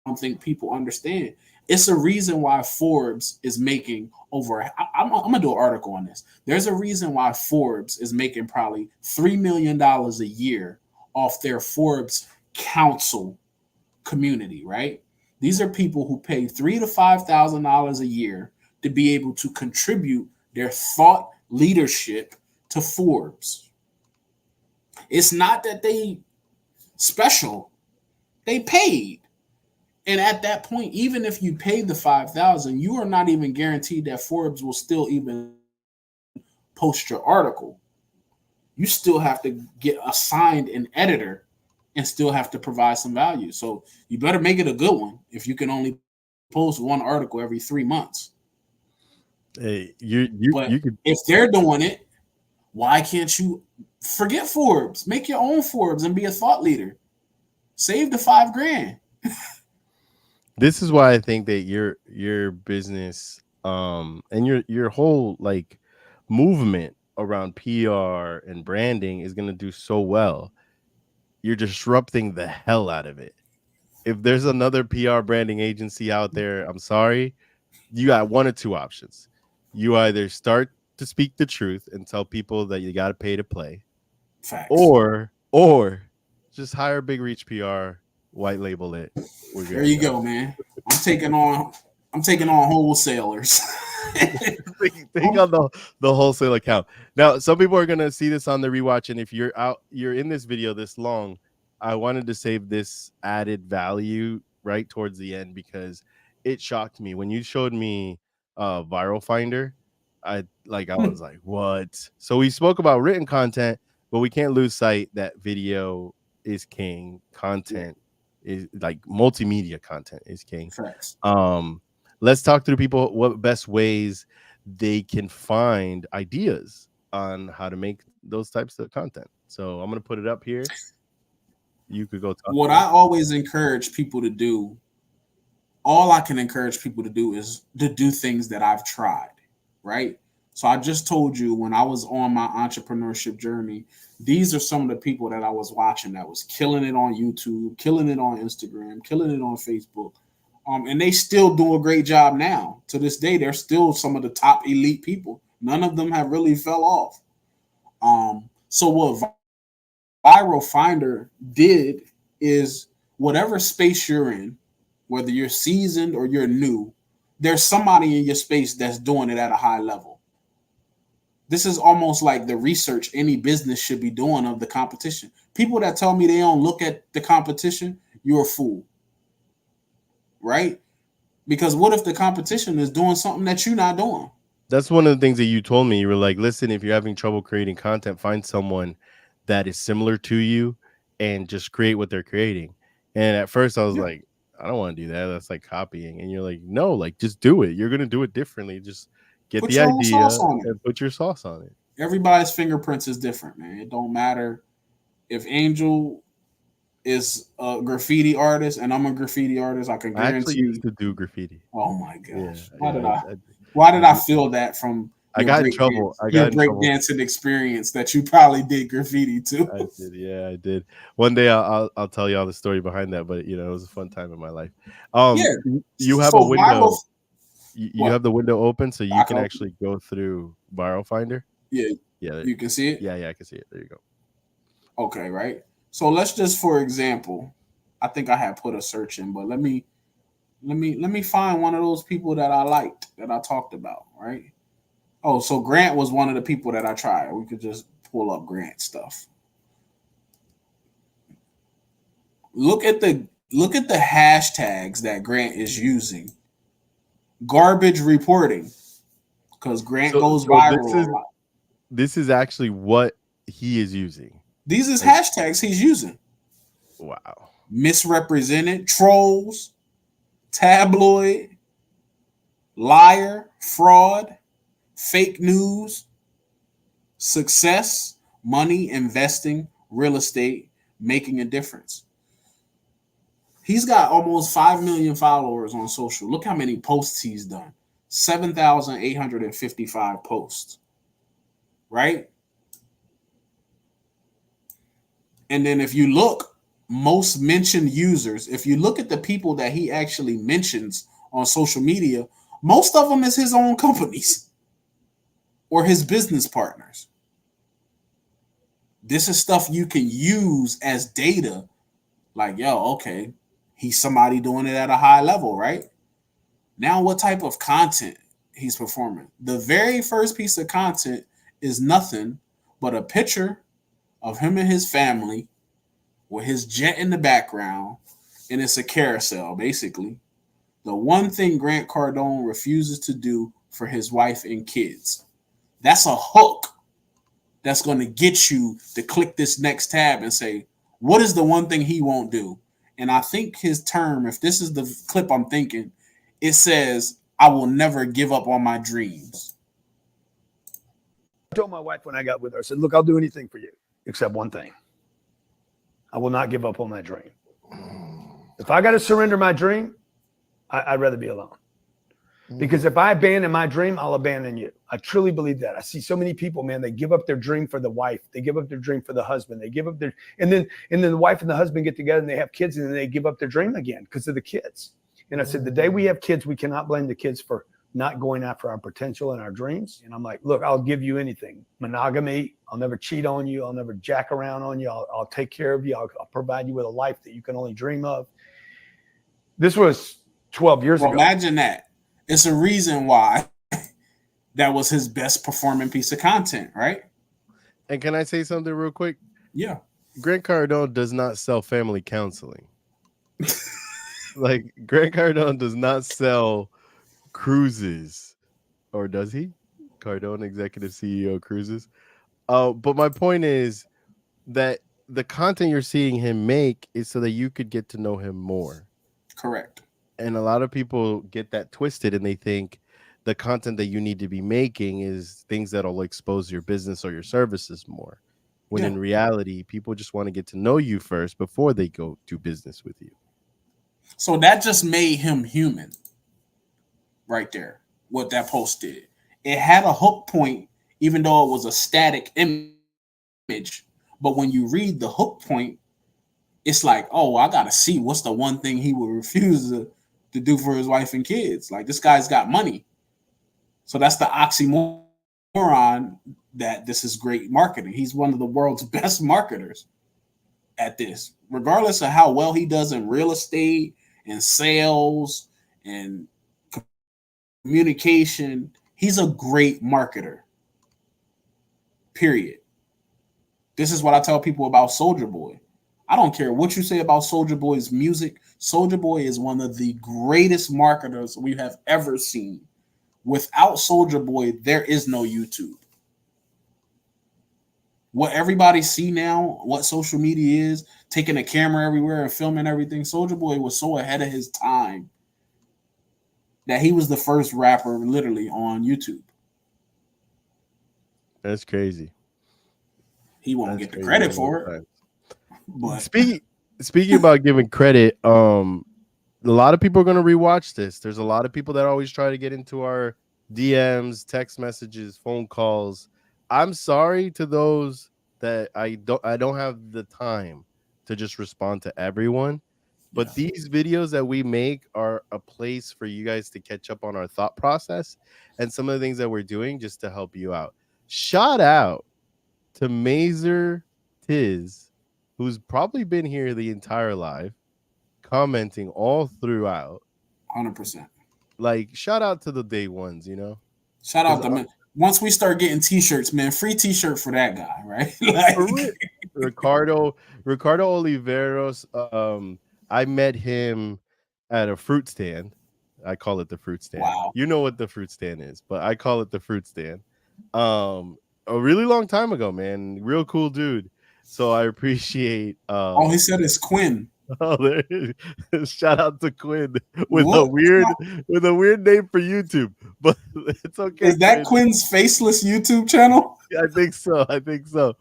Speaker 2: don't think people understand. It's a reason why Forbes is making over, I'm going to do an article on this. There's a reason why Forbes is making probably $3 million a year off their Forbes Council community, right? These are people who pay $3,000 to $5,000 a year to be able to contribute their thought leadership to Forbes. It's not that they special, they paid. And at that point, even if you paid the 5,000, you are not even guaranteed that Forbes will still even post your article. You still have to get assigned an editor and still have to provide some value. So you better make it a good one if you can only post one article every 3 months.
Speaker 1: Hey,
Speaker 2: But
Speaker 1: you could.
Speaker 2: if they're doing it, why can't you forget Forbes? Make your own Forbes and be a thought leader. Save the $5,000.
Speaker 1: This is why I think that your business and your whole like movement around PR and branding is going to do so well. You're disrupting the hell out of it. If there's another PR branding agency out there, I'm sorry, you got one or two options. You either start to speak the truth and tell people that you got to pay to play,
Speaker 2: Facts.
Speaker 1: or just hire Big Reach PR, white label it. We're good.
Speaker 2: There you go, man. I'm taking on wholesalers.
Speaker 1: Take on the wholesale account. Now, some people are gonna see this on the rewatch, and if you're in this video this long, I wanted to save this added value right towards the end because it shocked me when you showed me Viral Finder. I was like, what? So we spoke about written content, but we can't lose sight that video is king. Content is like multimedia content is king.
Speaker 2: Facts.
Speaker 1: Let's talk to the people what best ways they can find ideas on how to make those types of content. So I'm gonna put it up here. You could go talk.
Speaker 2: What I always encourage people to do, all I can encourage people to do is to do things that I've tried, right? So I just told you when I was on my entrepreneurship journey, these are some of the people that I was watching that was killing it on YouTube, killing it on Instagram, killing it on Facebook. And they still do a great job now. To this day, they're still some of the top elite people. None of them have really fell off. So what Viral Finder did is whatever space you're in, whether you're seasoned or you're new, there's somebody in your space that's doing it at a high level. This is almost like the research any business should be doing of the competition. People that tell me they don't look at the competition, you're a fool. Right? Because what if the competition is doing something that you're not doing?
Speaker 1: That's one of the things that you told me. You were like, listen, if you're having trouble creating content, find someone that is similar to you and just create what they're creating. And at first I was like, I don't want to do that. That's like copying. And you're like, no, like just do it. You're going to do it differently. Just get the idea and put your sauce on it.
Speaker 2: Everybody's fingerprints is different, man. It don't matter if Angel is a graffiti artist and I'm a graffiti artist. I can guarantee.
Speaker 1: I actually used to do graffiti.
Speaker 2: Oh my gosh! Why did I feel that from?
Speaker 1: I got in trouble.
Speaker 2: Your breakdancing experience that you probably did graffiti too.
Speaker 1: I did. Yeah, I did. One day I'll tell you all the story behind that, but it was a fun time in my life. You have a window. You have the window open, so you can actually go through Viral Finder.
Speaker 2: Yeah. You can see it.
Speaker 1: Yeah, I can see it. There you go.
Speaker 2: Okay, right. So let's just, for example, I think I had put a search in, but let me find one of those people that I liked that I talked about, right? Oh, so Grant was one of the people that I tried. We could just pull up Grant stuff. Look at the hashtags that Grant is using. Garbage reporting, because Grant goes viral.
Speaker 1: This is actually what he is using.
Speaker 2: These is hashtags he's using.
Speaker 1: Wow.
Speaker 2: Misrepresented, trolls, tabloid, liar, fraud, fake news, success, money, investing, real estate, making a difference. He's got almost 5 million followers on social. Look how many posts he's done. 7,855 posts. Right? And then if you look, most mentioned users, if you look at the people that he actually mentions on social media, most of them is his own companies or his business partners. This is stuff you can use as data. Like, okay, He's somebody doing it at a high level, right? Now, what type of content he's performing? The very first piece of content is nothing but a picture of him and his family with his jet in the background, and it's a carousel, basically. The one thing Grant Cardone refuses to do for his wife and kids. That's a hook that's going to get you to click this next tab and say, what is the one thing he won't do? And I think his term, if this is the clip I'm thinking, it says, I will never give up on my dreams.
Speaker 3: I told my wife when I got with her, I said, look, I'll do anything for you except one thing. I will not give up on my dream. If I got to surrender my dream, I'd rather be alone. Because if I abandon my dream, I'll abandon you. I truly believe that. I see so many people, man, they give up their dream for the wife. They give up their dream for the husband. They give up their, and then the wife and the husband get together and they have kids and then they give up their dream again because of the kids. And I said, the day we have kids, we cannot blame the kids for not going after our potential and our dreams. And I'm like, look, I'll give you anything. Monogamy. I'll never cheat on you. I'll never jack around on you. I'll take care of you. I'll provide you with a life that you can only dream of. This was 12 years ago.
Speaker 2: Imagine that. It's a reason why that was his best performing piece of content, right?
Speaker 1: And can I say something real quick?
Speaker 2: Yeah.
Speaker 1: Grant Cardone does not sell family counseling. Like, Grant Cardone does not sell cruises, or does he? Cardone, executive CEO, cruises. But my point is that the content you're seeing him make is so that you could get to know him more.
Speaker 2: Correct.
Speaker 1: And a lot of people get that twisted and they think the content that you need to be making is things that'll expose your business or your services more. When in reality, people just want to get to know you first before they go do business with you.
Speaker 2: So that just made him human right there, what that post did. It had a hook point, even though it was a static image. But when you read the hook point, it's like, oh, I got to see what's the one thing he would refuse to do for his wife and kids. Like, this guy's got money. So that's the oxymoron that this is great marketing. He's one of the world's best marketers at this, regardless of how well he does in real estate and sales and communication. He's a great marketer. Period. This is what I tell people about Soulja Boy. I don't care what you say about Soulja Boy's music. Soulja Boy is one of the greatest marketers we have ever seen. Without Soulja Boy, there is no YouTube. What everybody see now, what social media is, taking a camera everywhere and filming everything, Soulja Boy was so ahead of his time that he was the first rapper literally on YouTube.
Speaker 1: That's crazy.
Speaker 2: He won't get the credit for it. But
Speaker 1: speaking about giving credit, a lot of people are going to rewatch this. There's a lot of people that always try to get into our DMs, text messages, phone calls. I'm sorry to those that I don't have the time to just respond to everyone. But these videos that we make are a place for you guys to catch up on our thought process and some of the things that we're doing just to help you out. Shout out to Mazer Tiz, who's probably been here the entire live, commenting all throughout.
Speaker 2: 100%.
Speaker 1: Like, shout out to the day ones, you know?
Speaker 2: Shout out to man. Once we start getting t-shirts, man, free t-shirt for that guy, right? Like,
Speaker 1: Ricardo Oliveros, I met him at a fruit stand. I call it the fruit stand.
Speaker 2: Wow.
Speaker 1: You know what the fruit stand is, but I call it the fruit stand. A really long time ago, man. Real cool dude. So I appreciate
Speaker 2: he said it's Quinn.
Speaker 1: Oh, shout out to Quinn with a weird name for YouTube, but it's okay.
Speaker 2: Is that Quinn's faceless YouTube channel?
Speaker 1: I think so.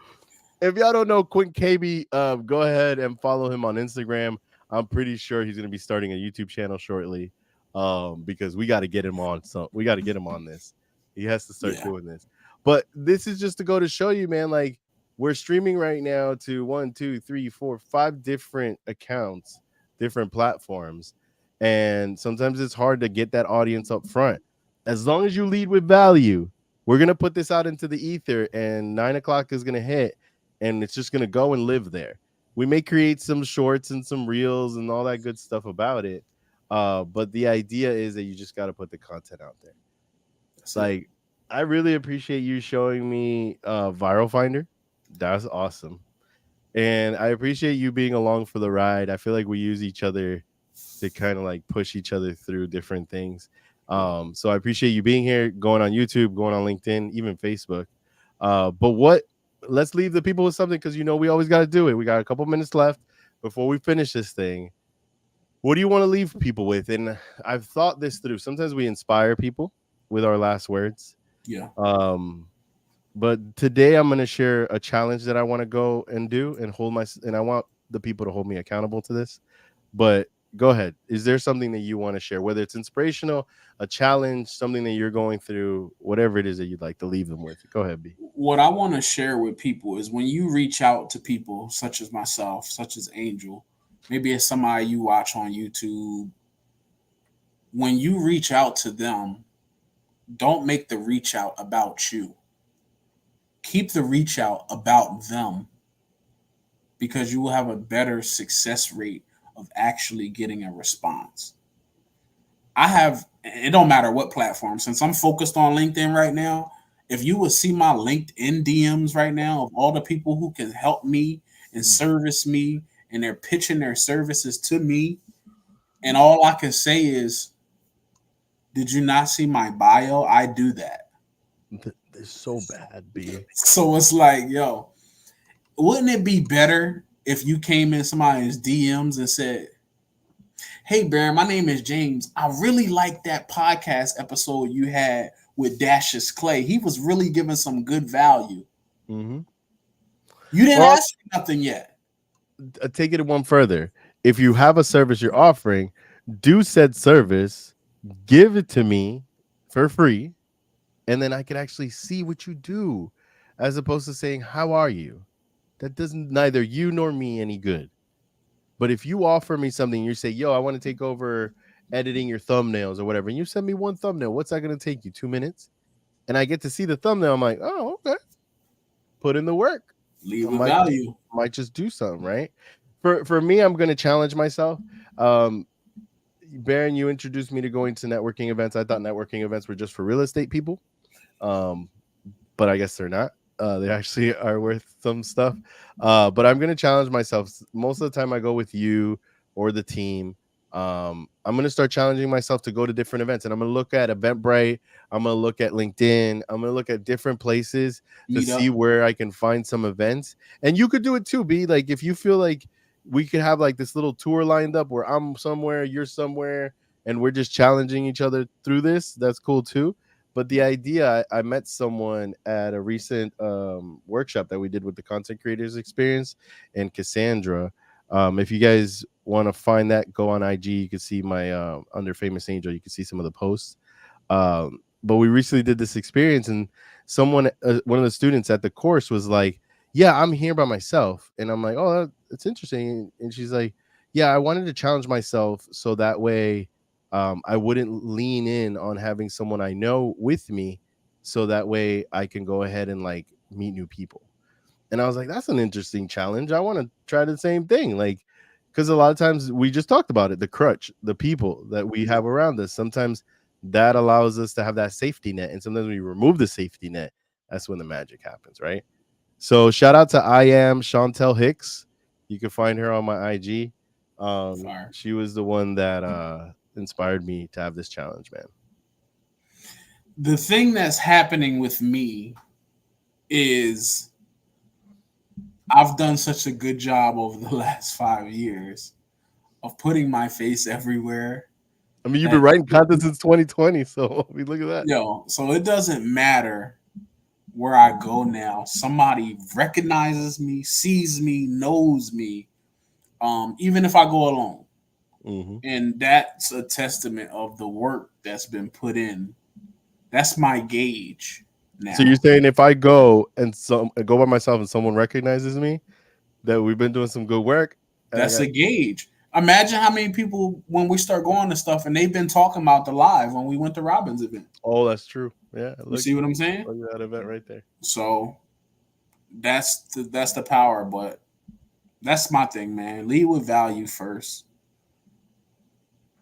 Speaker 1: If y'all don't know Quinn KB, go ahead and follow him on Instagram. I'm pretty sure he's going to be starting a YouTube channel shortly, because we got to get him on. We got to get him on this. He has to start doing this. But this is just to go to show you, man. Like, we're streaming right now to 1, 2, 3, 4, 5 different accounts, different platforms. And sometimes it's hard to get that audience up front. As long as you lead with value, we're going to put this out into the ether, and 9 o'clock is going to hit, and it's just going to go and live there. We may create some shorts and some reels and all that good stuff about it. But the idea is that you just got to put the content out there. It's like, I really appreciate you showing me Viral Finder. That's awesome. And I appreciate you being along for the ride. I feel like we use each other to kind of like push each other through different things. So I appreciate you being here, going on YouTube, going on LinkedIn, even Facebook. But let's leave the people with something, because we always got to do it. We got a couple minutes left before we finish this thing. What do you want to leave people with? And I've thought this through. Sometimes we inspire people with our last words.
Speaker 2: Yeah.
Speaker 1: But today I'm going to share a challenge that I want to go and do and and I want the people to hold me accountable to this. But go ahead. Is there something that you want to share, whether it's inspirational, a challenge, something that you're going through, whatever it is that you'd like to leave them with? Go ahead, B.
Speaker 2: What I want to share with people is when you reach out to people such as myself, such as Angel, maybe it's somebody you watch on YouTube. When you reach out to them, don't make the reach out about you. Keep the reach out about them, because you will have a better success rate of actually getting a response. It don't matter what platform, since I'm focused on LinkedIn right now. If you would see my LinkedIn DMs right now of all the people who can help me and service me, and they're pitching their services to me, and all I can say is, did you not see my bio? I do that.
Speaker 1: It's so bad, B.
Speaker 2: So it's like, yo, wouldn't it be better if you came in somebody's DMs and said, hey, Baron, my name is James. I really like that podcast episode you had with Dashus Clay. He was really giving some good value.
Speaker 1: Mm-hmm.
Speaker 2: You didn't ask me nothing yet.
Speaker 1: Take it one further. If you have a service you're offering, do said service, give it to me for free, and then I could actually see what you do, as opposed to saying, how are you? That doesn't neither you nor me any good. But if you offer me something, you say, yo, I want to take over editing your thumbnails or whatever, and you send me one thumbnail, what's that going to take you? 2 minutes? And I get to see the thumbnail. I'm like, oh, okay. Put in the work.
Speaker 2: Leave a value.
Speaker 1: Might just do something, right? For me, I'm going to challenge myself. Baron, you introduced me to going to networking events. I thought networking events were just for real estate people. But I guess they're not. They actually are worth some stuff. But I'm going to challenge myself. Most of the time I go with you or the team. I'm going to start challenging myself to go to different events, and I'm going to look at Eventbrite. I'm going to look at LinkedIn. I'm going to look at different places to see where I can find some events. And you could do it too, B. Like, if you feel like we could have like this little tour lined up where I'm somewhere, you're somewhere, and we're just challenging each other through this, that's cool too. But the idea, I met someone at a recent workshop that we did with the Content Creators Experience and Cassandra. If you guys want to find that, go on IG. You can see my under Famous Angel. You can see some of the posts. But we recently did this experience, and someone, one of the students at the course was like, yeah, I'm here by myself. And I'm like, oh, that's interesting. And she's like, yeah, I wanted to challenge myself so that way I wouldn't lean in on having someone I know with me, so that way I can go ahead and like meet new people. And I was like, that's an interesting challenge. I want to try the same thing. Like, because a lot of times we just talked about it, the crutch, the people that we have around us. Sometimes that allows us to have that safety net. And sometimes when we remove the safety net, that's when the magic happens, right? So shout out to I am Chantel Hicks. You can find her on my IG. She was the one that inspired me to have this challenge, man.
Speaker 2: The thing that's happening with me is I've done such a good job over the last 5 years of putting my face everywhere.
Speaker 1: I mean, you've been writing content since 2020, so I mean, look at that.
Speaker 2: So it doesn't matter where I go now. Somebody recognizes me, sees me, knows me, even if I go alone.
Speaker 1: Mm-hmm.
Speaker 2: And that's a testament of the work that's been put in. That's my gauge now.
Speaker 1: So you're saying if I go and go by myself and someone recognizes me, that we've been doing some good work?
Speaker 2: That's a gauge. Imagine how many people, when we start going to stuff, and they've been talking about the live when we went to Robin's event.
Speaker 1: Oh, that's true. Yeah.
Speaker 2: You see what I'm saying?
Speaker 1: Look at that event right there.
Speaker 2: So that's the power. But That's my thing, man. Lead with value first.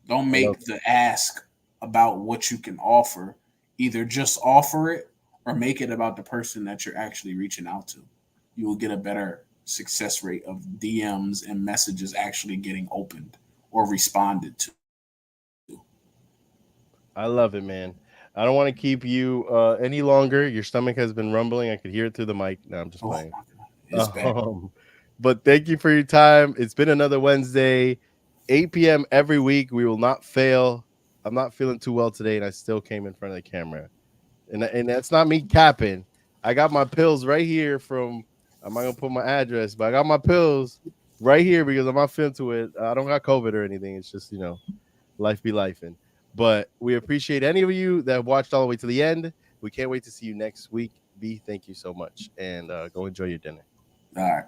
Speaker 2: Don't
Speaker 1: I love
Speaker 2: make the ask about what you can offer. Either just offer it or make it about the person that you're actually reaching out to. You will get a better success rate of DMs and messages actually getting opened or responded to.
Speaker 1: I love it, man. I don't want to keep you any longer. Your stomach has been rumbling. I could hear it through the mic. No, I'm just
Speaker 2: Oh my
Speaker 1: playing.
Speaker 2: God. It's bad.
Speaker 1: But thank you for your time. It's been another Wednesday, 8 p.m. every week. We will not fail. I'm not feeling too well today, and I still came in front of the camera. And that's not me capping. I got my pills right here from, I'm not going to put my address, but I got my pills right here because I'm not feeling to it. I don't got COVID or anything. It's just, life be lifing. But we appreciate any of you that have watched all the way to the end. We can't wait to see you next week. B, thank you so much. And go enjoy your dinner.
Speaker 2: All right.